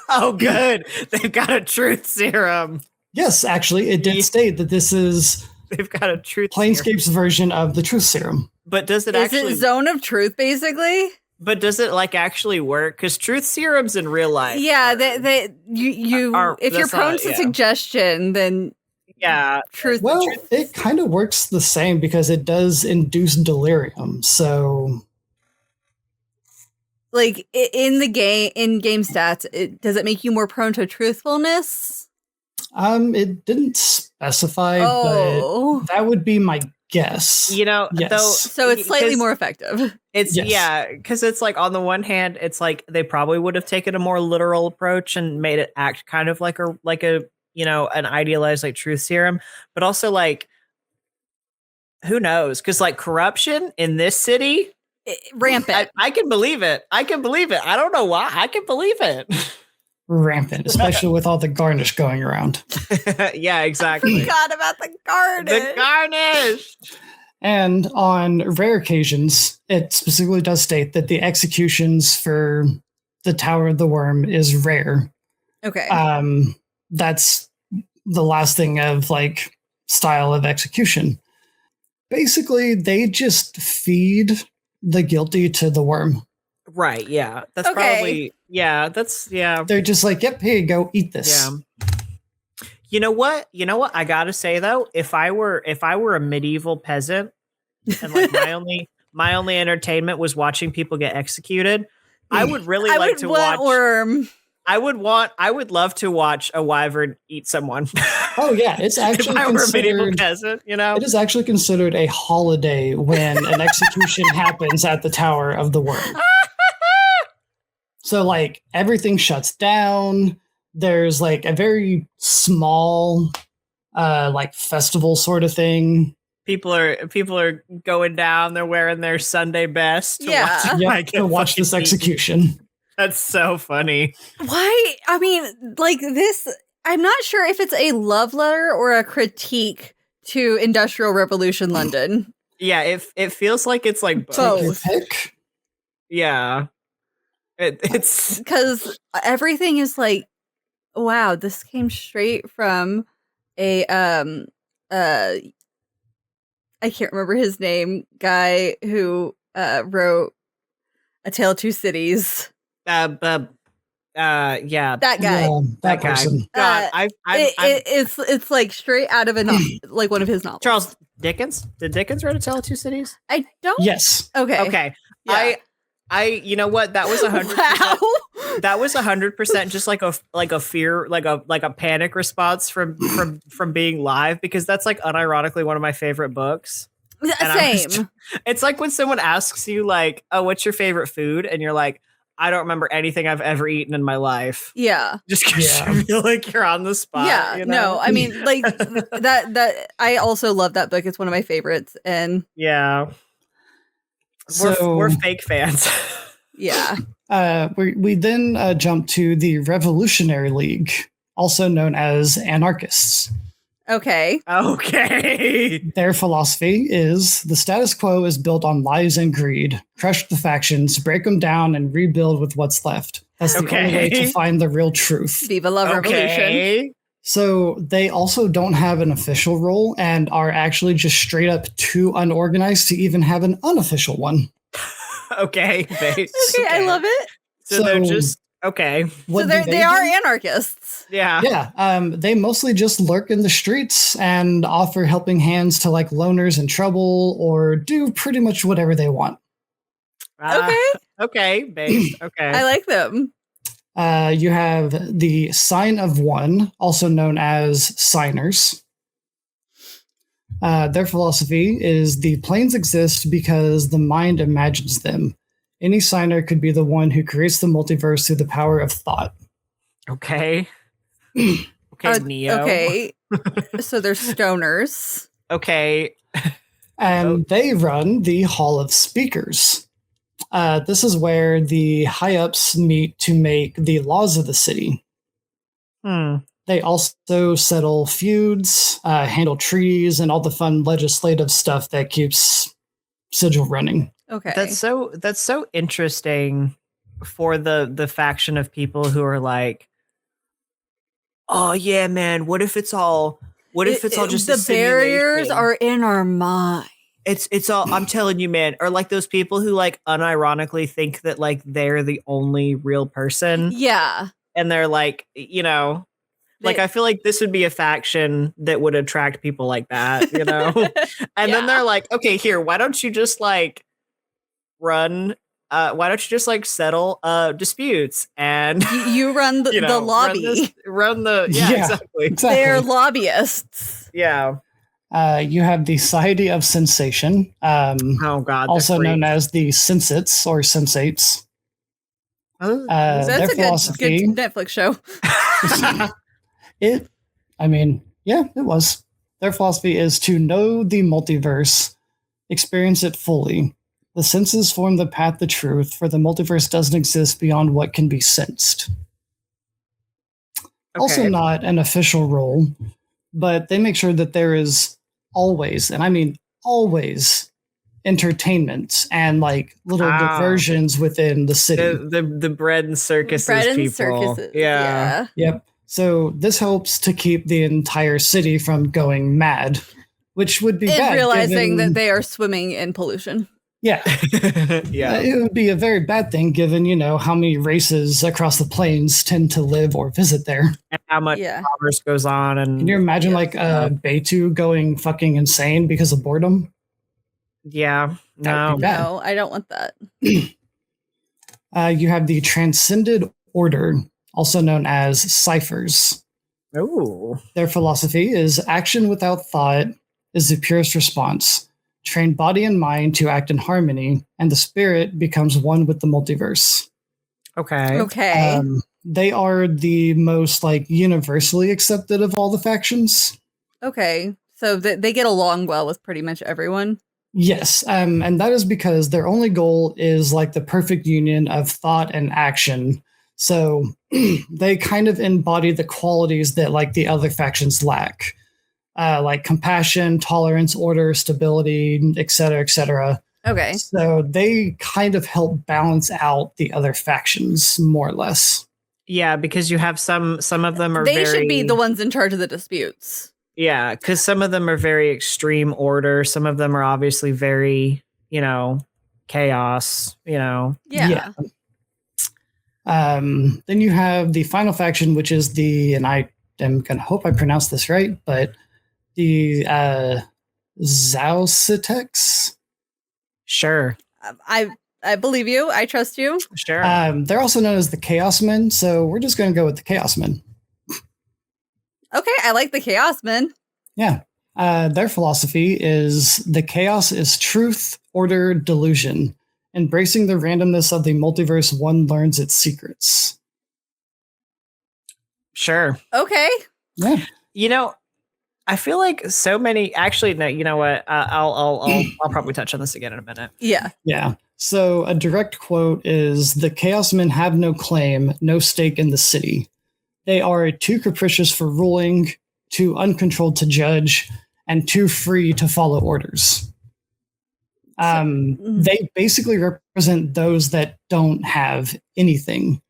Oh, good. They've got a truth serum. Yes, actually, it did Yeah. state that this is They've got a truth serum. Planescape's version of the truth serum. But does it Is actually? it Zone of Truth, basically? But does it like actually work? Because truth serums in real life. Yeah, are- you Are- if you're that's prone not- to yeah. suggestion, then Yeah. truth. Well, it kind of works the same because it does induce delirium. So like in the game, in game stats, does it make you more prone to truthfulness? it didn't specify, Oh, but that would be my guess. You know, Yes. though. so it's slightly 'cause more effective. It's Yes. yeah, because it's like on the one hand, it's like they probably would have taken a more literal approach and made it act kind of like a an idealized like truth serum, but also like who knows? Because like corruption in this city, Rampant. I can believe it. I can believe it. I don't know why. I can believe it. Rampant, especially with all the garnish going around. Yeah, exactly. Forgot about the garden. The garnish. And on rare occasions, it specifically does state that the executions for the Tower of the Worm is rare. Okay. That's the last thing of like style of execution. Basically, they just feed the guilty to the worm. Right. Yeah. That's Okay. probably. Yeah. That's yeah. They're just like, yep, here you go, eat this. Yeah. You know what? I gotta say though, if I were a medieval peasant and like my only entertainment was watching people get executed, I would really like to watch. Worm. I would love to watch a wyvern eat someone. Oh yeah, it's actually if I were a medieval considered. peasant, you know, It is actually considered a holiday when an execution happens at the Tower of the Worm. So like everything shuts down. There's like a very small like festival sort of thing. people are going down. They're wearing their Sunday best. To watch this execution. That's so funny. Why? I mean, like this, I'm not sure if it's a love letter or a critique to Industrial Revolution London. Yeah, it feels like it's like Both. Pick. Yeah. It's Because everything is like, wow, this came straight from a I can't remember his name, guy who wrote A Tale of Two Cities. yeah. That guy. Yeah, That guy. person. God, It's like straight out of like one of his novels. Charles Dickens? Did Dickens write A Tale of Two Cities? I don't. Yes. Okay. Okay. Yeah. I you know what? That was 100%. Wow. That was 100% just like a fear, like a panic response from being live, because that's like unironically one of my favorite books. Same. It's like when someone asks you like, "Oh, what's your favorite food?" and you're like, "I don't remember anything I've ever eaten in my life." Yeah. Just because you feel like you're on the spot. Yeah. you know? No, I mean, like that. I also love that book. It's one of my favorites, and Yeah. We're fake fans. yeah. We then jump to the Revolutionary League, also known as anarchists. Okay. Okay. Their philosophy is the status quo is built on lies and greed. Crush the factions, break them down, and rebuild with what's left. That's the only way to find the real truth. Viva la Revolution. Okay. So they also don't have an official role and are actually just straight up too unorganized to even have an unofficial one. Okay. Okay, I love it. So they're just okay. What So do they are do? anarchists. Yeah. Yeah, they mostly just lurk in the streets and offer helping hands to like loners in trouble or do pretty much whatever they want. Okay. Okay. Based. Okay. I like them. You have the Sign of One, also known as Signers. Their philosophy is the planes exist because the mind imagines them. Any signer could be the one who creates the multiverse through the power of thought. Okay. Okay, Neo. Okay. So they're stoners. Okay. And they run the Hall of Speakers. This is where the high-ups meet to make the laws of the city. They also settle feuds, handle treaties, and all the fun legislative stuff that keeps Sigil running. Okay. That's so interesting for the faction of people who are like, oh yeah, man, what if it's all just the a barriers simulation? are in our mind. It's all, I'm telling you, man. Or like those people who like unironically think that like they're the only real person. Yeah. And they're like, you know, like I feel like this would be a faction that would attract people like that, you know? And then they're like, okay, here, why don't you just like why don't you just like settle disputes and you run the, the lobby. Exactly. They're lobbyists. Yeah. You have the Society of Sensation. Oh God. Also known as the Sensates or Sensates. That's their a philosophy, good Netflix show. it was. Their philosophy is to know the multiverse, experience it fully. The senses form the path to truth, for the multiverse doesn't exist beyond what can be sensed. Okay. Also not an official role, but they make sure that there is always, and I mean always, entertainment and like little diversions within the city. The bread and circuses people. Circuses. Yeah. Yep. So this helps to keep the entire city from going mad, which would be bad. Realizing given, that they are swimming in pollution. Yeah. Yeah. It would be a very bad thing given, how many races across the plains tend to live or visit there. And how much commerce goes on. And can you imagine Beitu going fucking insane because of boredom? Yeah. That would be bad. No, I don't want that. You have the Transcended Order, also known as Ciphers. Ooh. Their philosophy is action without thought is the purest response. Train body and mind to act in harmony, and the spirit becomes one with the multiverse. Okay. They are the most universally accepted of all the factions. Okay. So they get along well with pretty much everyone. Yes, and that is because their only goal is the perfect union of thought and action. So they kind of embody the qualities that the other factions lack. Compassion, tolerance, order, stability, etc., etc. Okay. So they kind of help balance out the other factions more or less. Yeah, because you have some of them are they should be the ones in charge of the disputes. Yeah, because some of them are very extreme order. Some of them are obviously very, chaos, Yeah. Then you have the final faction, which is and I am going to hope I pronounced this right, but the Zausitex. Sure. I believe you. I trust you. Sure. They're also known as the Chaos Men, so we're just going to go with the Chaos Men. Okay, I like the Chaos Men. Yeah. Their philosophy is the chaos is truth, order, delusion. Embracing the randomness of the multiverse, one learns its secrets. Sure. Okay. Yeah. I feel like so many. Actually, no. You know what? I'll probably touch on this again in a minute. Yeah. Yeah. So a direct quote is the Chaos Men have no claim, no stake in the city. They are too capricious for ruling, too uncontrolled to judge, and too free to follow orders. They basically represent those that don't have anything.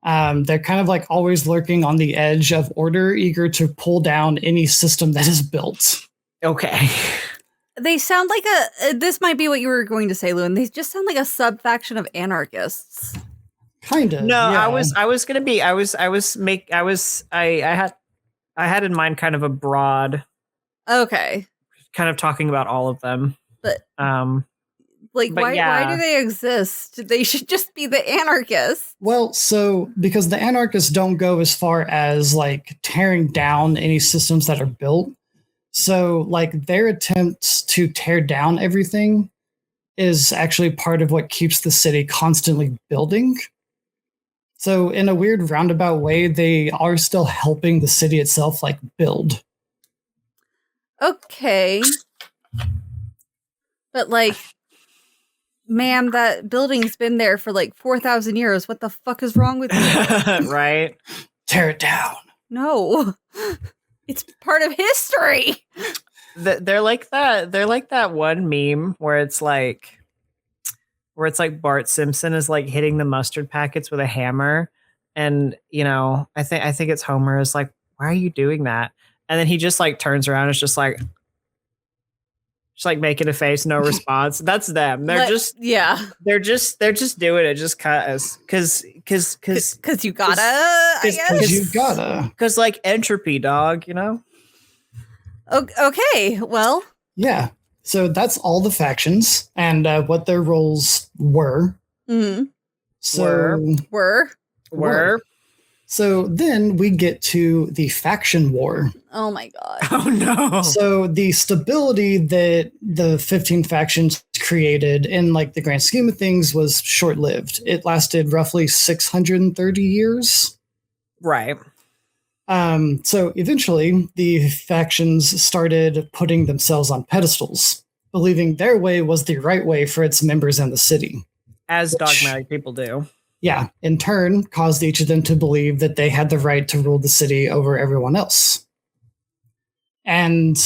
They're kind of always lurking on the edge of order, eager to pull down any system that is built. Okay. They sound like this might be what you were going to say, Lewin. They just sound like a sub-faction of anarchists. Kind of. No, yeah. I had in mind kind of a broad. Okay. Kind of talking about all of them. But but why do they exist? They should just be the anarchists. Well, so because the anarchists don't go as far as tearing down any systems that are built. So their attempts to tear down everything is actually part of what keeps the city constantly building. So in a weird roundabout way, they are still helping the city itself build. Okay. But ma'am, that building's been there for 4,000 years. What the fuck is wrong with you? Right? Tear it down. No. It's part of history. They're like that. They're like that one meme where it's Bart Simpson is hitting the mustard packets with a hammer, and I think it's Homer is why are you doing that? And then he just turns around and is just making a face, no response. That's them. They're They're just doing it just because you gotta. I guess you gotta. Because entropy, dog. Okay. Well. Yeah. So that's all the factions and what their roles were. Mm-hmm. So were. So then we get to the faction war. Oh my god. Oh no. So the stability that the 15 factions created in the grand scheme of things was short-lived. It lasted roughly 630 years. Right. So eventually the factions started putting themselves on pedestals, believing their way was the right way for its members and the city. As dogmatic people do. Yeah, in turn, caused each of them to believe that they had the right to rule the city over everyone else. And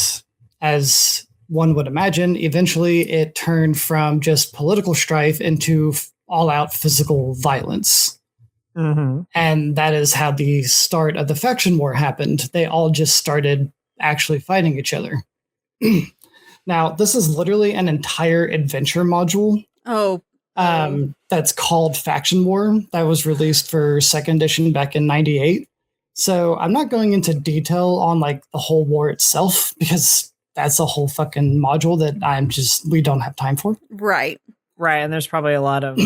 as one would imagine, eventually it turned from just political strife into all-out physical violence. Mm-hmm. And that is how the start of the faction war happened. They all just started actually fighting each other. Now, this is literally an entire adventure module Oh. that's called Faction War that was released for 2nd edition back in 98. So I'm not going into detail on like the whole war itself because that's a whole fucking module that we don't have time for. Right. Right, and there's probably a lot of,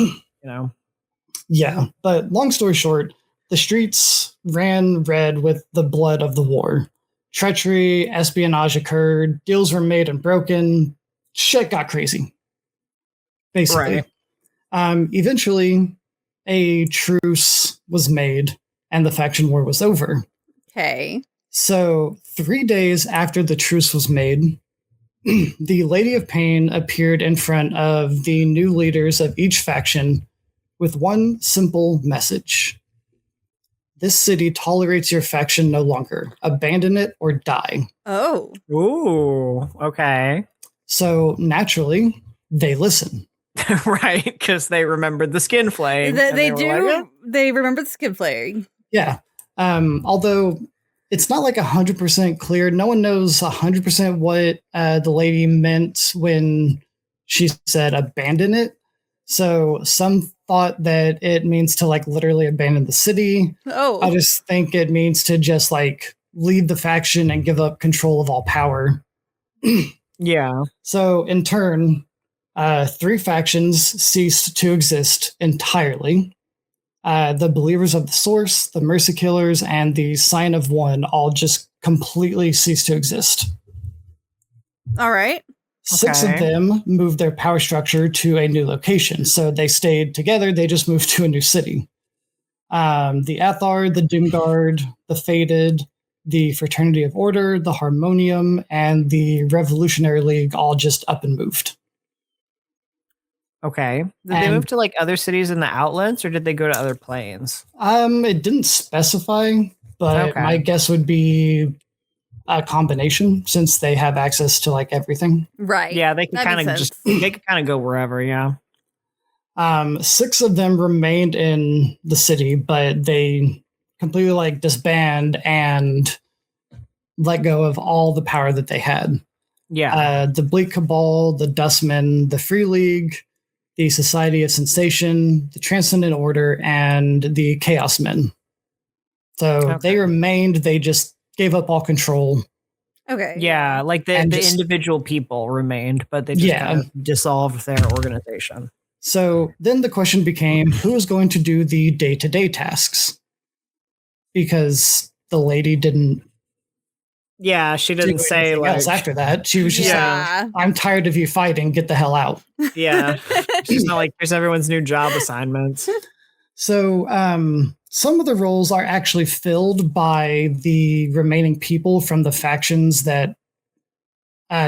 Yeah, but long story short, the streets ran red with the blood of the war. Treachery, espionage occurred, deals were made and broken, shit got crazy. Basically. Right. Eventually, a truce was made and the faction war was over. Okay. So 3 days after the truce was made, the Lady of Pain appeared in front of the new leaders of each faction with one simple message. This city tolerates your faction no longer. Abandon it or die. Oh. Ooh, okay. So naturally, they listen. Right, because they remembered the skin flame. They do. They remember the skin flaring. Yeah. Although it's not like 100% clear. No one knows 100% what the lady meant when she said abandon it. So some thought that it means to like literally abandon the city. Oh. I just think it means to just like leave the faction and give up control of all power. Yeah. So in turn, 3 factions ceased to exist entirely. The Believers of the Source, the Mercy Killers, and the Sign of One all just completely ceased to exist. All right. 6 of them moved their power structure to a new location. So they stayed together, they just moved to a new city. The Athar, the Doomguard, the Fated, the Fraternity of Order, the Harmonium, and the Revolutionary League all just up and moved. Okay. Did they move to like other cities in the Outlands, or did they go to other planes? It didn't specify, but my guess would be a combination since they have access to like everything. Right. Yeah, they can kind of go wherever. Yeah. 6 of them remained in the city, but they completely like disband and let go of all the power that they had. Yeah. The Bleak Cabal, the Dustmen, the Free League, the Society of Sensation, the Transcendent Order, and the Chaos Men. So they remained, they just gave up all control. Okay. Yeah, like the individual people remained, but they just kind of dissolved their organization. So then the question became, who is going to do the day-to-day tasks? Because the lady didn't. Yeah, she didn't say like else after that. She was just like, I'm tired of you fighting. Get the hell out. Yeah. She's not like, here's everyone's new job assignments. So some of the roles are actually filled by the remaining people from the factions that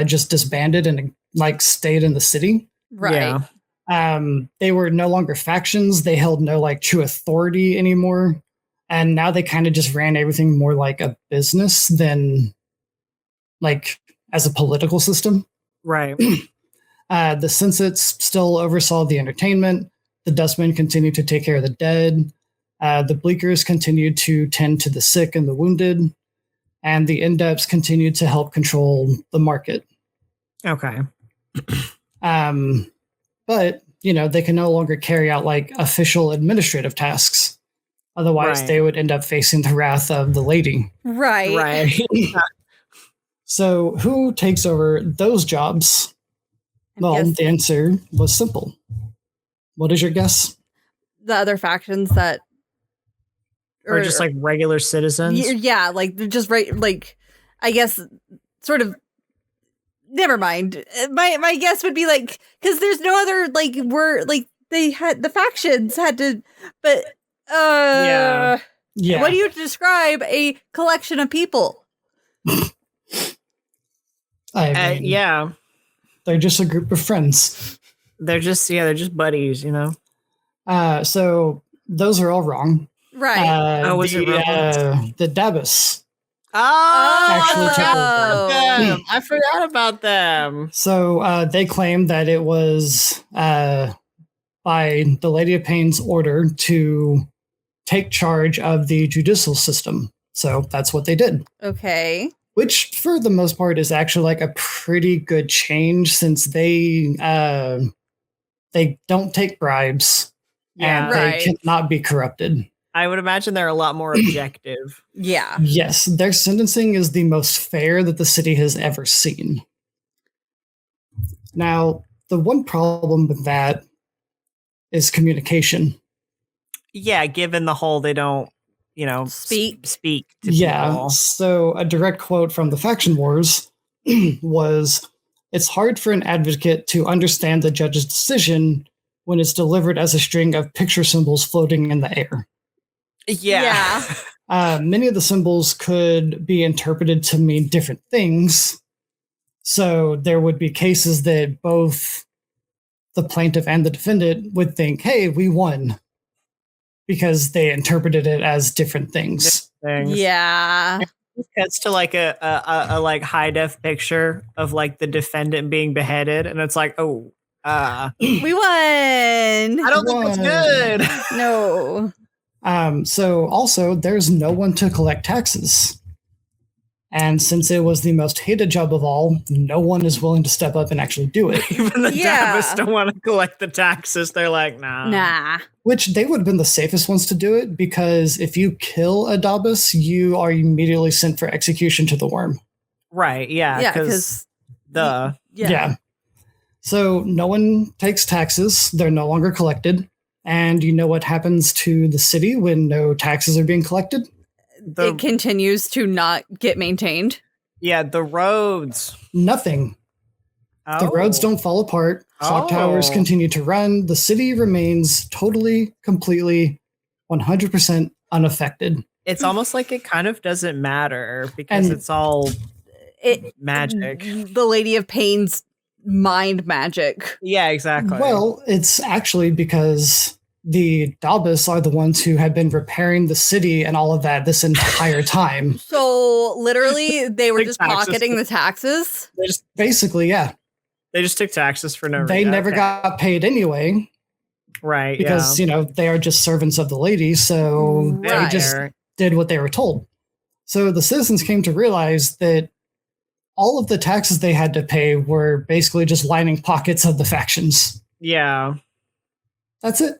just disbanded and like stayed in the city. Right. Yeah. They were no longer factions. They held no like true authority anymore. And now they kind of just ran everything more like a business than like as a political system. Right. The Sensates still oversaw the entertainment. The Dustmen continued to take care of the dead. The Bleakers continued to tend to the sick and the wounded. And the Indepts continued to help control the market. Okay. But, you know, they can no longer carry out like official administrative tasks. Otherwise, they would end up facing the wrath of the lady. Right. Right. So who takes over those jobs? Well, the answer was simple. What is your guess? The other factions that... Or just like regular citizens? Yeah, like just like, I guess, sort of... Never mind. My guess would be like, because there's no other, like, they had, the factions had to, but... Yeah. What do you describe a collection of people? I mean, they're just a group of friends. They're just buddies, you know. So those are all wrong. Right. Was it wrong? The Dabus? Actually took over. I forgot about them. So they claim that it was by the Lady of Pain's order to take charge of the judicial system. So that's what they did. Okay. which for the most part is actually like a pretty good change since they don't take bribes Yeah. and Right. they cannot be corrupted. I would imagine they're a lot more objective. Yeah. Yes, their sentencing is the most fair that the city has ever seen. Now, the one problem with that is communication. Yeah, given the whole they don't, Speak. speak to Yeah, people. so a direct quote from the Faction Wars was, "It's hard for an advocate to understand the judge's decision when it's delivered as a string of picture symbols floating in the air." Yeah. Many of the symbols could be interpreted to mean different things. So there would be cases that both the plaintiff and the defendant would think, hey, we won, because they interpreted it as different things. Things. Yeah. Cuts to like a like high def picture of like the defendant being beheaded, and it's like, oh, We won. I don't think that's good. No. So also, there's no one to collect taxes. And since it was the most hated job of all, no one is willing to step up and actually do it. Even the Yeah. Davis don't want to collect the taxes. They're like, nah. Nah. Which they would have been the safest ones to do it, because if you kill a Dabus, you are immediately sent for execution to the worm. Right, yeah. Yeah, Because the Yeah. So no one takes taxes. They're no longer collected. And you know what happens to the city when no taxes are being collected? It continues to not get maintained. the roads. Nothing. The roads don't fall apart. Clock towers Oh. continue to run. The city remains totally, completely, 100% unaffected. It's almost like it kind of doesn't matter because And- it's all It magic. The Lady of Pain's mind magic. Yeah, exactly. Well, it's actually because the Dabus are the ones who have been repairing the city and all of that this entire time. So literally, they were Like just taxes. pocketing the taxes. Basically, yeah. they just took taxes for no reason. They never Okay. got paid anyway, right because, they are just servants of the lady, so they Right. just did what they were told. So the citizens came to realize that all of the taxes they had to pay were basically just lining pockets of the factions. Yeah. That's it.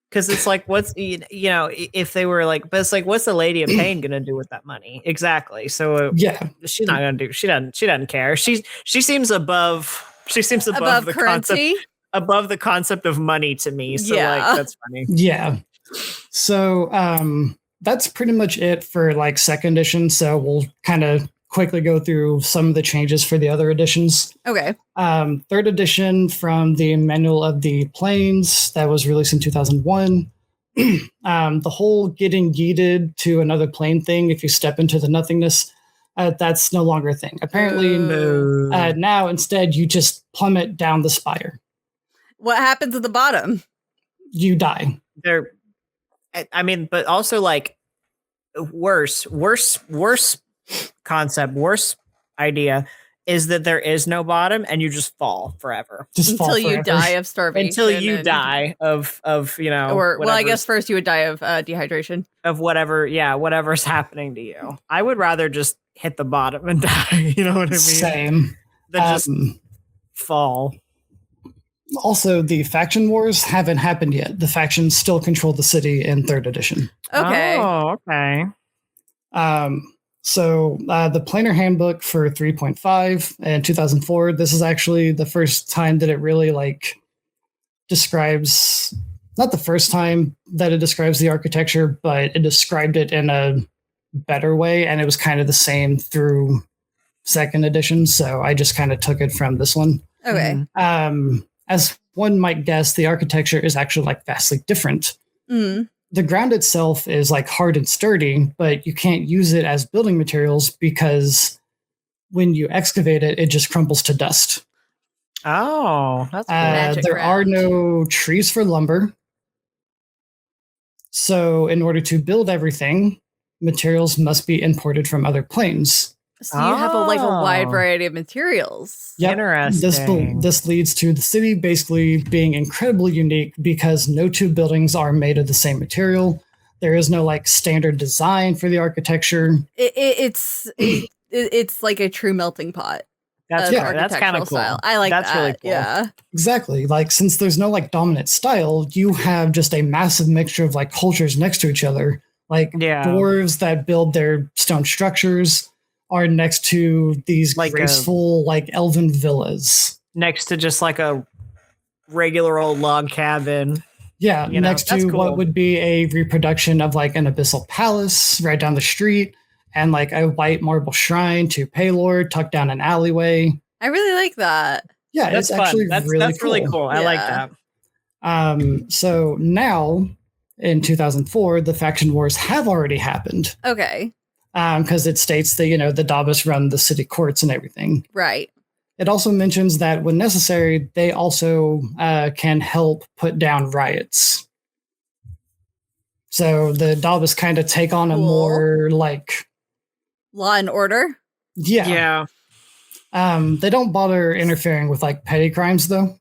Because it's like, what's if they were like, but it's like, what's the Lady of Pain gonna do with that money? Exactly. So Yeah. she's not gonna do. She doesn't care. She seems above. She seems above the currency. above the concept of money to me. So Yeah. like, that's funny. Yeah. So that's pretty much it for like second edition. So we'll kind of quickly go through some of the changes for the other editions. Okay. Third edition from the Manual of the Planes that was released in 2001. The whole getting yeeted to another plane thing, if you step into the nothingness, that's no longer a thing. Apparently, now instead you just plummet down the spire. What happens at the bottom? You die. They're, I mean, but also like worse concept, worse idea is that there is no bottom and you just fall forever Just fall Until you forever. die of starvation. until you and- die of Or well, I whatever's- guess first you would die of dehydration. of whatever's happening to you. I would rather just hit the bottom and die. You know what I mean? Same. Than just fall. Also, the faction wars haven't happened yet. The factions still control the city in third edition. Okay. Oh, okay. So the Planar Handbook for 3.5 in 2004, this is actually the first time that it really describes, not the first time that it describes the architecture, but it described it in a better way. And it was kind of the same through second edition. So I just kind of took it from this one. Okay. As one might guess, the architecture is actually vastly different. Mm. The ground itself is hard and sturdy, but you can't use it as building materials because when you excavate it, it just crumbles to dust. Oh, that's cool. Magic There are ground. no trees for lumber. So in order to build everything, materials must be imported from other planes. So you have a wide Oh. variety of materials. Yep. Interesting. This leads to the city basically being incredibly unique because no two buildings are made of the same material. There is no standard design for the architecture. It's it's like a true melting pot. That's of fair. That's kind architectural of cool. style. I like That's that. really cool. Yeah. Exactly. Like, since there's no like dominant style, you have just a massive mixture of like cultures next to each other. Like Yeah. dwarves that build their stone structures are next to these Like graceful like elven villas. Next to just like a regular old log cabin. Yeah, You know, next that's to cool. what would be a reproduction of like an abyssal palace right down the street, and like a white marble shrine to Paylord tucked down an alleyway. I really like that. Yeah, That's it's fun. actually That's really cool. really cool. I like Yeah. that. So now in 2004, the faction wars have already happened Okay. because it states that, the Dabbas run the city courts and everything. Right. It also mentions that when necessary, they also can help put down riots. So the Dabbas kind of take on a Cool. more like, Law and order. yeah. They don't bother interfering with like petty crimes though.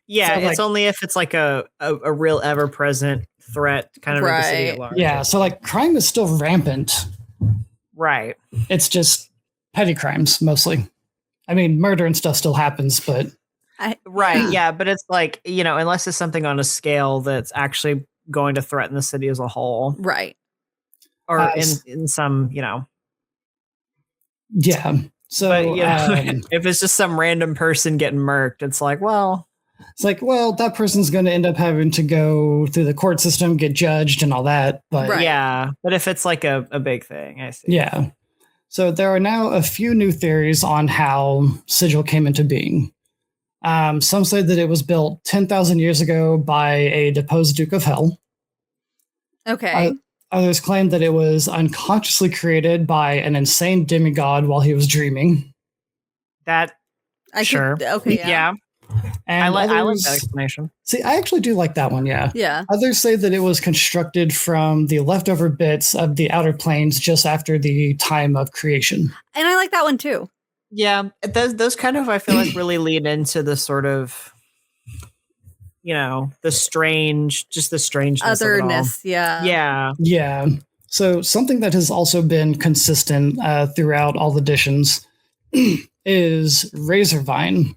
Yeah, So, it's only if it's like a real ever present threat kind of in the city Right. at large. Yeah, so like crime is still rampant. Right. It's just petty crimes mostly. I mean, murder and stuff still happens, but Right. Yeah, but it's like, unless it's something on a scale that's actually going to threaten the city as a whole, Right. or s- in some, yeah. But So if it's just some random person getting murked, it's like, well, it's like, well, that person's going to end up having to go through the court system, get judged, and all that. But Right. yeah. But if it's like a big thing, I see. yeah. So there are now a few new theories on how Sigil came into being. Some say that it was built 10,000 years ago by a deposed Duke of Hell. Okay. Others claim that it was unconsciously created by an insane demigod while he was dreaming. That sure. Okay. Yeah. And I like that others- explanation. See, I actually do like that one, yeah. Yeah. Others say that it was constructed from the leftover bits of the outer planes just after the time of creation. And I like that one too. Yeah, those kind of I feel like really lead into the sort of the strangeness of it all. Otherness. Yeah. Yeah. Yeah. So something that has also been consistent throughout all the editions is razor vine.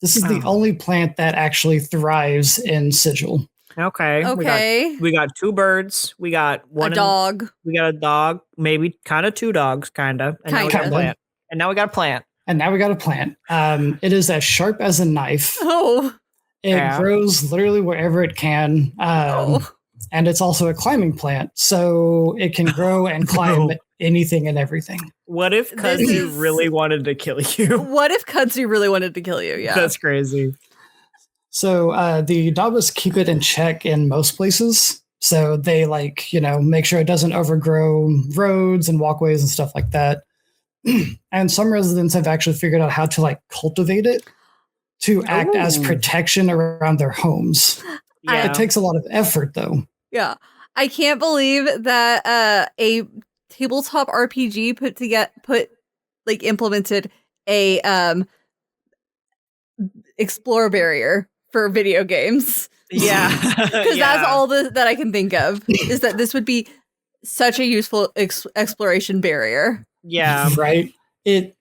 This is the only plant that actually thrives in Sigil. Okay. Okay. We got two birds. We got one A dog. We got a dog. Maybe kind of two dogs. Kind of. And now we got a Kinda. plant. And now we got a plant. And now we got a plant. It is as sharp as a knife. Oh. It grows literally wherever it can. And it's also a climbing plant. So it can grow and climb anything and everything. What if Kudzu really wanted to kill you? What if Kudzu really wanted to kill you? Yeah. That's crazy. So the Dabbas keep it in check in most places. So they make sure it doesn't overgrow roads and walkways and stuff like that. And some residents have actually figured out how to cultivate it to act as protection around their homes. Yeah. It takes a lot of effort though. Yeah. I can't believe that a tabletop RPG implemented a explore barrier for video games. Yeah. Because that's all that I can think of is that this would be such a useful exploration barrier. Yeah. Right. It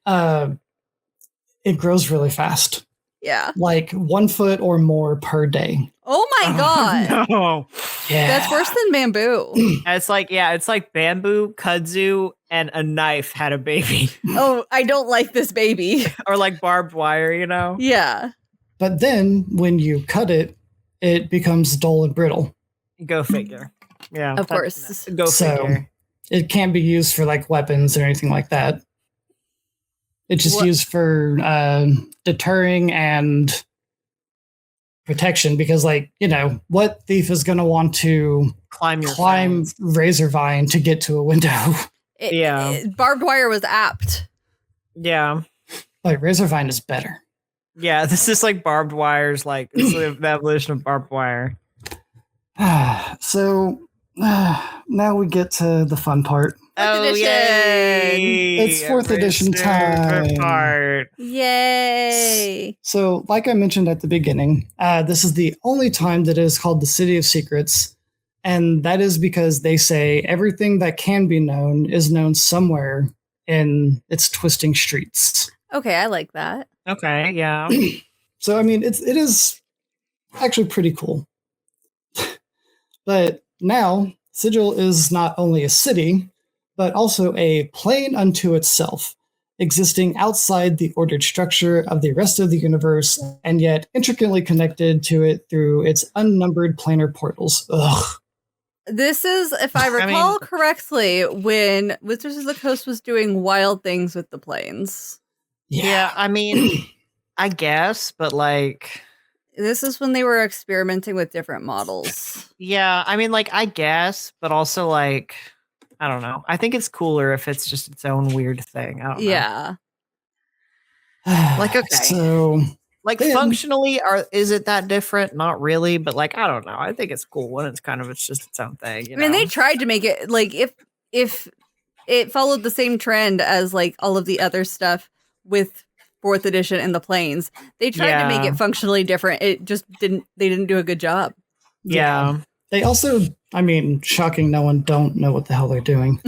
grows really fast. Yeah. Like 1 foot or more per day. Oh my god. No. Yeah. That's worse than bamboo. It's like bamboo, kudzu, and a knife had a baby. Oh, I don't like this baby. Or like barbed wire, Yeah. But then when you cut it, it becomes dull and brittle. Go figure. Yeah. Of course. Go figure. It can't be used for weapons or anything like that. It's just used for deterring and protection because what thief is going to want to climb razor vine to get to a window? Barbed wire was apt. Yeah. Razor vine is better. Yeah, this is like barbed wires, it's the evolution of barbed wire. So now we get to the fun part. Fourth edition. Yay! It's 4th edition time. Part. Yay. So, like I mentioned at the beginning, this is the only time that it is called the City of Secrets. And that is because they say everything that can be known is known somewhere in its twisting streets. Okay, I like that. Okay, yeah. So, I mean, it is actually pretty cool. But now, Sigil is not only a city, but also a plane unto itself, existing outside the ordered structure of the rest of the universe, and yet intricately connected to it through its unnumbered planar portals. Ugh. This is, if I recall correctly, when Wizards of the Coast was doing wild things with the planes. Yeah, I mean, I guess, but like... This is when they were experimenting with different models. Yeah, I mean, like, I guess, but also, like, I don't know. I think it's cooler if it's just its own weird thing. I don't know. Yeah. Like, okay. So, like, then, functionally, is it that different? Not really, but, like, I don't know. I think it's cool when it's just its own thing. I mean, they tried to make it, like, if it followed the same trend as, like, all of the other stuff with 4th edition and the planes, they tried to make it functionally different. It just they didn't do a good job. Yeah. They also, I mean, shocking no one don't know what the hell they're doing.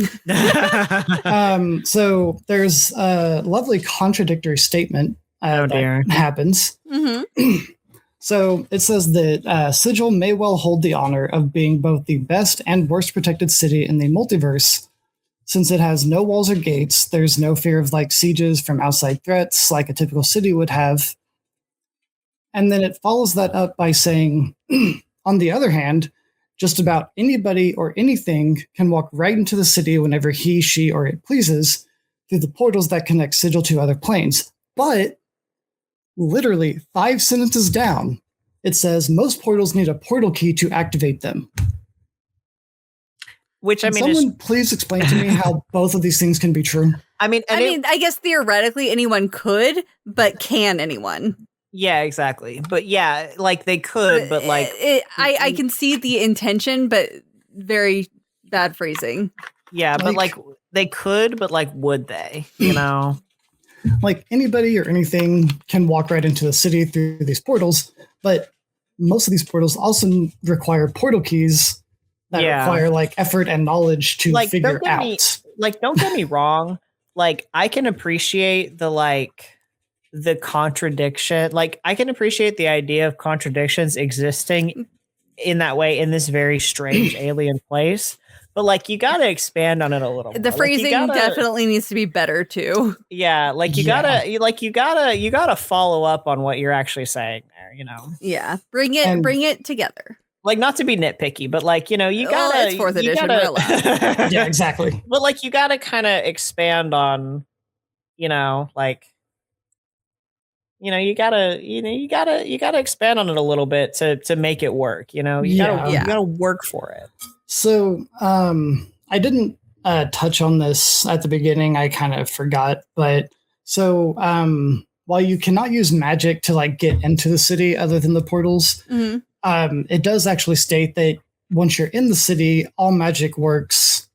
So there's a lovely contradictory statement that happens. Mm-hmm. So it says that Sigil may well hold the honor of being both the best and worst protected city in the multiverse. Since it has no walls or gates, there's no fear of like sieges from outside threats like a typical city would have. And then it follows that up by saying, on the other hand, just about anybody or anything can walk right into the city whenever he, she, or it pleases through the portals that connect Sigil to other planes. But literally 5 sentences down, it says most portals need a portal key to activate them. Which, I mean, someone please explain to me how both of these things can be true. I mean, I guess theoretically anyone could, but can anyone? Yeah, exactly. But yeah, like they could, but like I can see the intention, but very bad phrasing. Yeah, but like they could, but like would they? You know, like anybody or anything can walk right into the city through these portals, but most of these portals also require portal keys that require like effort and knowledge to like, figure out. Don't get me wrong. Like I can appreciate the contradiction. Like I can appreciate the idea of contradictions existing in that way in this very strange alien place. But like you got to expand on it a little. The phrasing definitely needs to be better too. Yeah, like you gotta follow up on what you're actually saying there. You know. Yeah, bring it together. Like not to be nitpicky, but like you gotta. It's 4th edition. We're allowed. Yeah, exactly. But like you gotta kind of expand on, you gotta expand on it a little bit to make it work. You gotta work for it. So I didn't touch on this at the beginning. I kind of forgot, but so while you cannot use magic to like get into the city other than the portals, it does actually state that once you're in the city, all magic works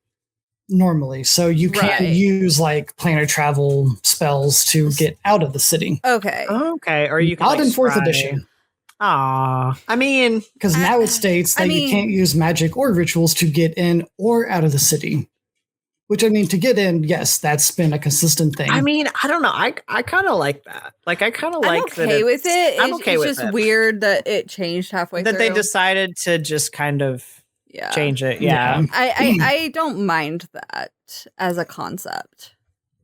normally. So you can't use like planar travel spells to get out of the city. Okay. Or you can not in 4th edition. I mean, because now it states that you can't use magic or rituals to get in or out of the city. Which, I mean, to get in, yes, that's been a consistent thing. I mean, I don't know. I kind of like that. Like, I kind of like that. With it. I'm okay with it. It's just weird that it changed halfway through. That they decided to just kind of change it. Yeah. I don't mind that as a concept.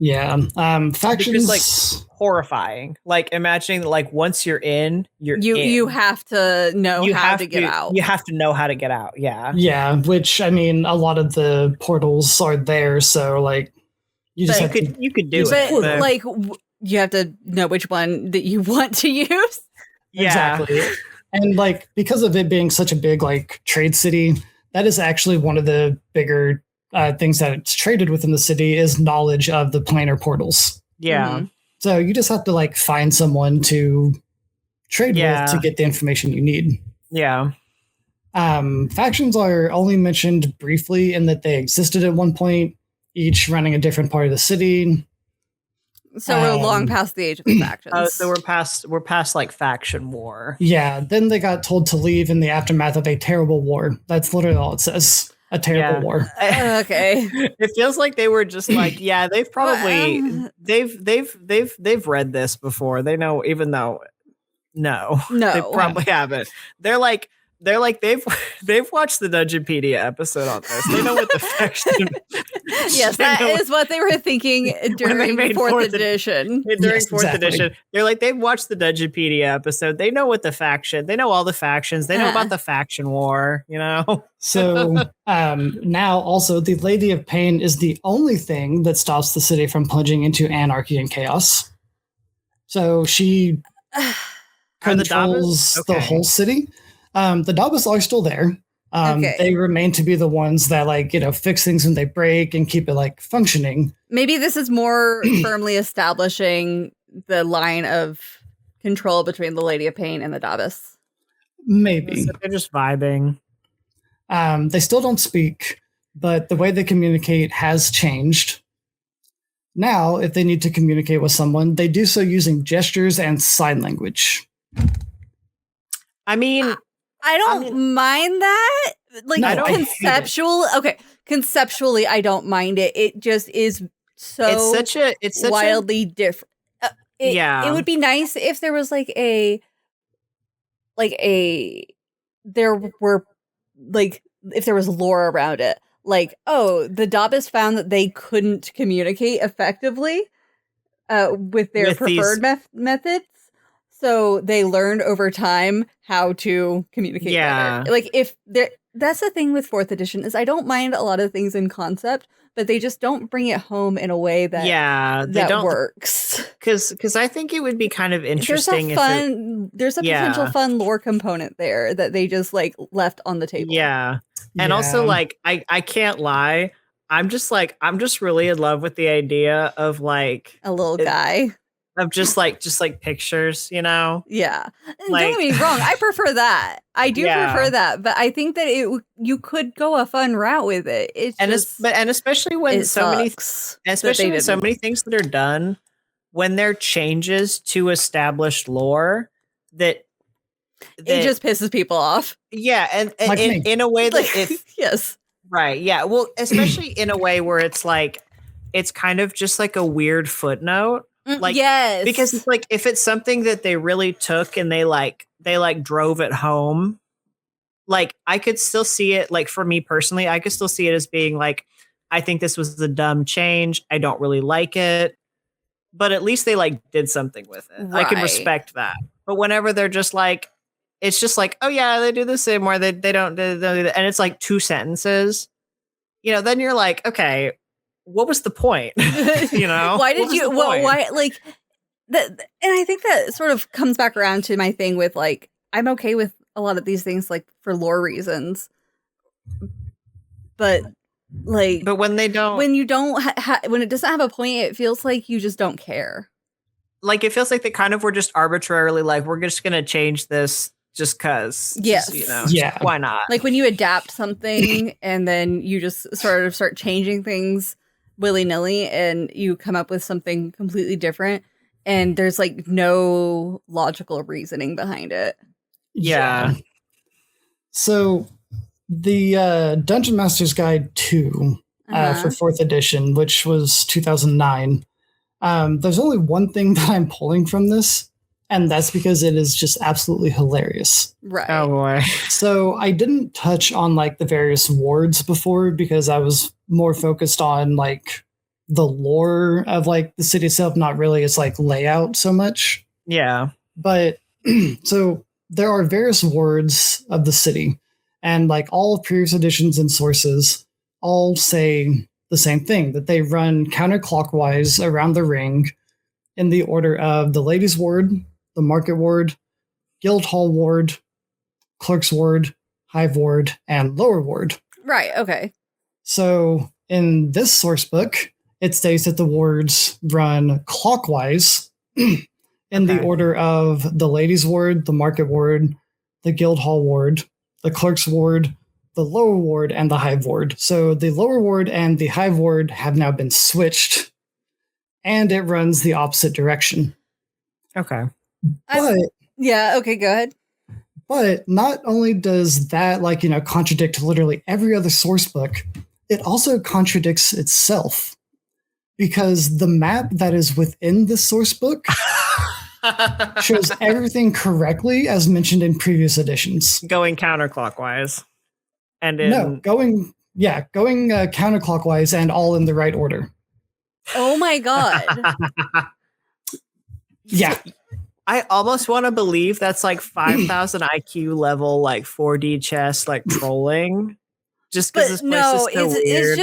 Yeah. Factions. Because, like, horrifying. Like, imagining that, like, once you're in, you have to know how to get out. You have to know how to get out. Yeah. Yeah. Which, I mean, a lot of the portals are there. So, like, you could do it. But, like, you have to know which one that you want to use. Yeah. Exactly. And, like, because of it being such a big, like, trade city, that is actually one of the bigger things that it's traded within the city is knowledge of the planar portals. Yeah. Mm-hmm. So you just have to like find someone to trade with to get the information you need. Yeah. Factions are only mentioned briefly in that they existed at one point, each running a different part of the city. So we're long past the age of the factions. So we're past like faction war. Yeah. Then they got told to leave in the aftermath of a terrible war. That's literally all it says. a terrible war. Okay. It feels like they were just like, yeah, they've probably they've read this before. They know, even though no, they probably haven't. They're like they've watched the Dungeonpedia episode on this. They know what the faction. Yes, that is what they were thinking during fourth edition. During fourth edition, they're like, they've watched the Dungeonpedia episode. They know what the faction. They know all the factions. They know about the faction war. You know. So now also the Lady of Pain is the only thing that stops the city from plunging into anarchy and chaos. So she controls the whole city. The Dabbas are still there. They remain to be the ones that, like, you know, fix things when they break and keep it like functioning. Maybe this is more firmly establishing the line of control between the Lady of Pain and the Dabbas. Maybe. So they're just vibing. They still don't speak, but the way they communicate has changed. Now, if they need to communicate with someone, they do so using gestures and sign language. I mean, I don't mind that. Like, No, conceptually, I don't mind it. It just is so it's such wildly different. Yeah. It would be nice if there was if there was lore around it. Like, oh, the Dabbas found that they couldn't communicate effectively with their preferred methods. So they learned over time how to communicate better. Like, that's the thing with fourth edition is I don't mind a lot of things in concept, but they just don't bring it home in a way that works. Because I think it would be kind of interesting. There's a potential fun lore component there that they just like left on the table. Yeah. And also, like, I can't lie. I'm just really in love with the idea of like a little guy. Of just like pictures, you know? Yeah. Like, don't get me wrong, I prefer that. I do prefer that, but I think that you could go a fun route with it. Especially when so many things that are done, when there are changes to established lore that it just pisses people off. Yeah, and in a way that yes. Right. Yeah. Well, especially in a way where it's like it's kind of just like a weird footnote. Like, yes, because it's like if it's something that they really took and they drove it home, like I could still see it. Like for me personally, I could still see it as being like, I think this was a dumb change. I don't really like it, but at least they like did something with it. Right. I can respect that. But whenever they're just like, it's just like, oh yeah, they do the same, or they don't do that, and it's like 2 sentences. You know, then you're like, okay. What was the point? You know, why did you? Why like that? And I think that sort of comes back around to my thing with like I'm okay with a lot of these things like for lore reasons, but when they don't, when you don't, when it doesn't have a point, it feels like you just don't care. Like it feels like they kind of were just arbitrarily like we're just gonna change this just because. Yes, you know, why not? Like when you adapt something and then you just sort of start changing things willy-nilly and you come up with something completely different and there's like no logical reasoning behind it. Yeah. So the Dungeon Master's Guide 2 for 4th edition, which was 2009, there's only one thing that I'm pulling from this, and that's because it is just absolutely hilarious. Right. Oh boy. So I didn't touch on like the various wards before because I was more focused on like the lore of like the city itself, not really its like layout so much. Yeah. But so there are various wards of the city, and like all of previous editions and sources all say the same thing, that they run counterclockwise around the ring in the order of the Ladies' Ward, the Market Ward, Guildhall Ward, Clerk's Ward, Hive Ward, and Lower Ward. Right, okay. So in this source book, it states that the wards run clockwise in the order of the Ladies' Ward, the Market Ward, the Guildhall Ward, the Clerk's Ward, the Lower Ward, and the Hive Ward. So the Lower Ward and the Hive Ward have now been switched, and it runs the opposite direction. Okay. But yeah, okay, go ahead. But not only does that, contradict literally every other source book, it also contradicts itself. Because the map that is within the source book shows everything correctly as mentioned in previous editions. Going counterclockwise. Going counterclockwise and all in the right order. Oh my god. Yeah. I almost want to believe that's like 5,000 IQ level, like 4D chess, like trolling. Just because this place is so weird.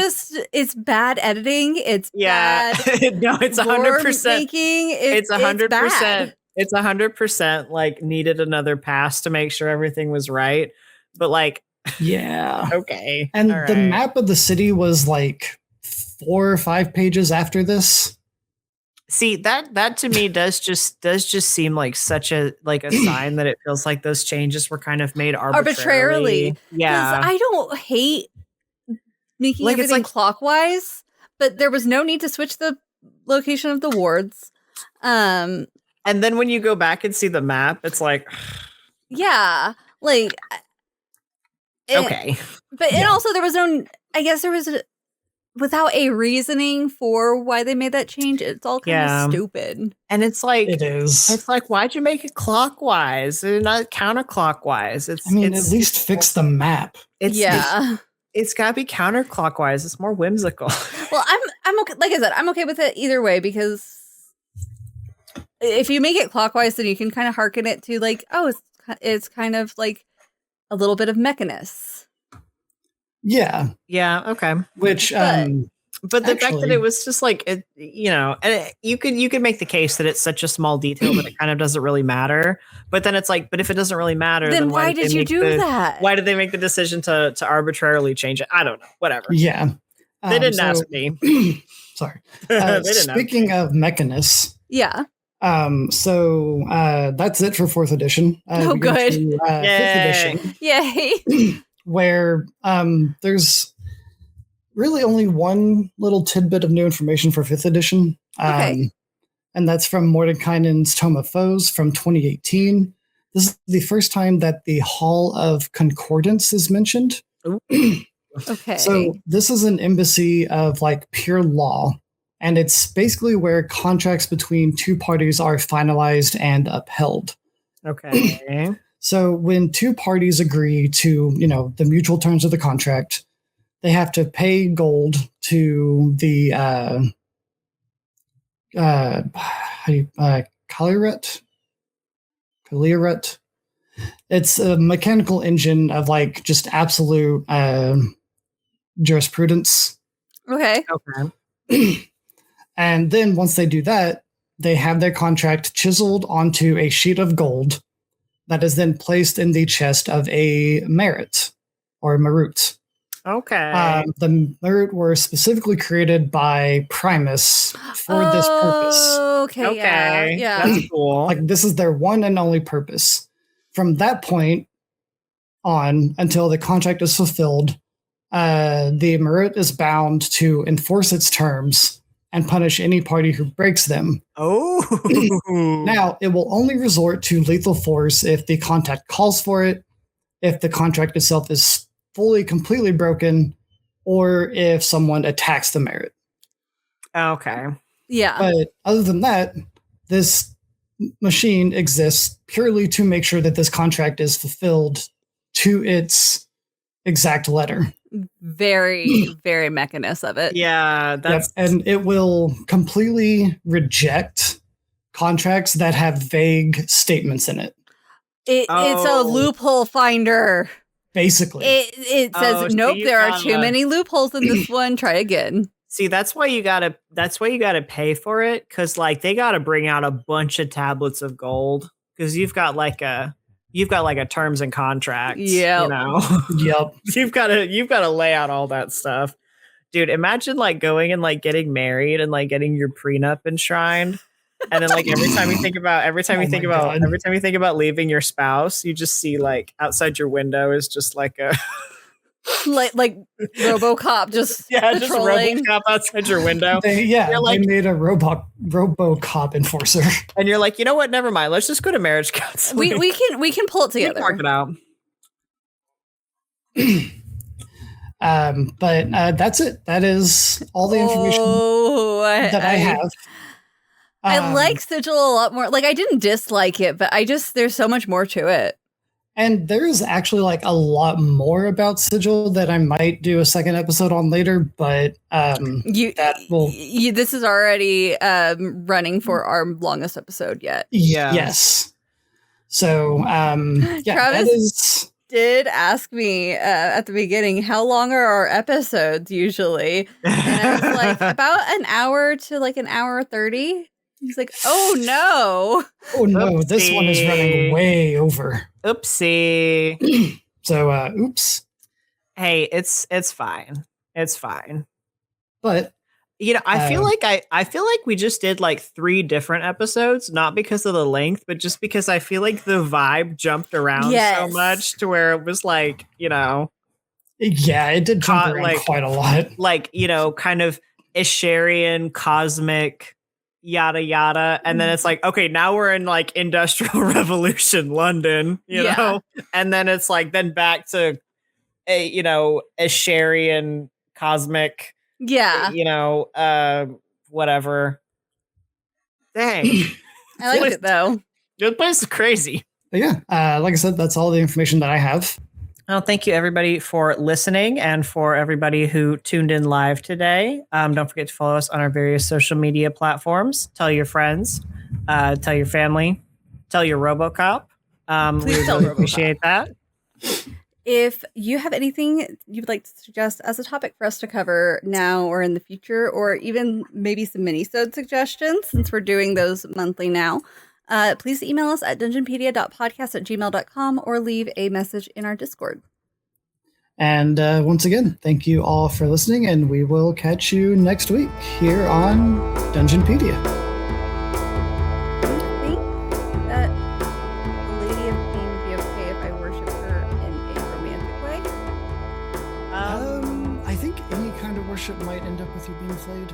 It's bad editing. It's bad. No, it's 100%. Making. It's 100%. Bad. It's 100% like needed another pass to make sure everything was right. But like, yeah. Okay. And the map of the city was like 4 or 5 pages after this. See, that to me does just seem like such a sign that it feels like those changes were kind of made arbitrarily. Yeah. I don't hate making everything clockwise, but there was no need to switch the location of the wards. And then when you go back and see the map, it's like yeah, like okay. But and also there was without a reasoning for why they made that change, it's all kind of stupid. And it's like it is. It's like, why'd you make it clockwise and not counterclockwise? At least fix the map. It's got to be counterclockwise. It's more whimsical. Well, I'm okay. Like I said, I'm okay with it either way because if you make it clockwise, then you can kind of hearken it to like, oh, it's kind of like a little bit of Mechanus. Yeah. Yeah. Okay. Which, but the fact that it was just like, and you can make the case that it's such a small detail that it kind of doesn't really matter. But then it's like, but if it doesn't really matter, then why did you do that? Why did they make the decision to arbitrarily change it? I don't know. Whatever. Yeah. They didn't ask me. Sorry. Speaking of Mechanus. Yeah. So that's it for 4th edition. Oh, good. To, 5th edition. Yay. Where there's really only one little tidbit of new information for 5th edition. Okay. And that's from Mordenkainen's Tome of Foes from 2018. This is the first time that the Hall of Concordance is mentioned. Okay. So this is an embassy of like pure law. And it's basically where contracts between 2 parties are finalized and upheld. Okay. So when 2 parties agree to, the mutual terms of the contract, they have to pay gold to the Kaliret. It's a mechanical engine of like just absolute jurisprudence. Okay. And then once they do that, they have their contract chiseled onto a sheet of gold that is then placed in the chest of a merit or marut. Okay. The marut were specifically created by Primus for this purpose. Okay. Yeah. That's cool. Like this is their one and only purpose. From that point on until the contract is fulfilled, the marut is bound to enforce its terms and punish any party who breaks them. Oh. Now, it will only resort to lethal force if the contract calls for it, if the contract itself is completely broken, or if someone attacks the merit. Okay. Yeah. But other than that, this machine exists purely to make sure that this contract is fulfilled to its exact letter. Very, very Mechanus of it. Yeah, that's and it will completely reject contracts that have vague statements in it. It's a loophole finder. Basically. It says, nope, there are too many loopholes in this one. Try again. See, that's why you gotta pay for it, because like they gotta bring out a bunch of tablets of gold, because you've got like a terms and contracts. Yeah. Yep. You've gotta lay out all that stuff. Dude, imagine like going and like getting married and like getting your prenup enshrined. And then like every time you think about leaving your spouse, you just see like outside your window is just like a like RoboCop just just patrolling. RoboCop outside your window. They made a RoboCop enforcer. And you're like, you know what? Never mind. Let's just go to marriage counseling. We can pull it together. Work it out. But that's it. That is all the information that I have. I like Sigil a lot more. Like, I didn't dislike it, but there's so much more to it. And there's actually like a lot more about Sigil that I might do a second episode on later, but this is already running for our longest episode yet. Yeah. Yes. So Travis did ask me at the beginning, how long are our episodes usually? And I was like, about an hour to like an hour 30. He's like, oh no. Oopsie. This one is running way over. Oopsie. So oops. Hey, it's fine. It's fine. But you know, I feel like we just did like 3 different episodes, not because of the length, but just because I feel like the vibe jumped around so much to where it was like, you know. Yeah, it did jump around quite a lot. Like, you know, kind of Isharian, cosmic, yada yada. And then it's like, okay, now we're in like Industrial Revolution London, you know? And then it's like, then back to a, you know, Isharian, cosmic. Yeah. You know, whatever. Dang. I liked it though. The place is crazy. But yeah, like I said, that's all the information that I have. Well, thank you everybody for listening and for everybody who tuned in live today. Don't forget to follow us on our various social media platforms. Tell your friends, tell your family, tell your RoboCop. Please we tell really RoboCop. appreciate that. If you have anything you'd like to suggest as a topic for us to cover now or in the future, or even maybe some mini-sode suggestions, since we're doing those monthly now, please email us at dungeonpedia.podcast@gmail.com or leave a message in our Discord. And once again, thank you all for listening, and we will catch you next week here on Dungeonpedia. Do you think that the Lady of Pain would be okay if I worship her in a romantic way? I think any kind of worship might end up with you being flayed.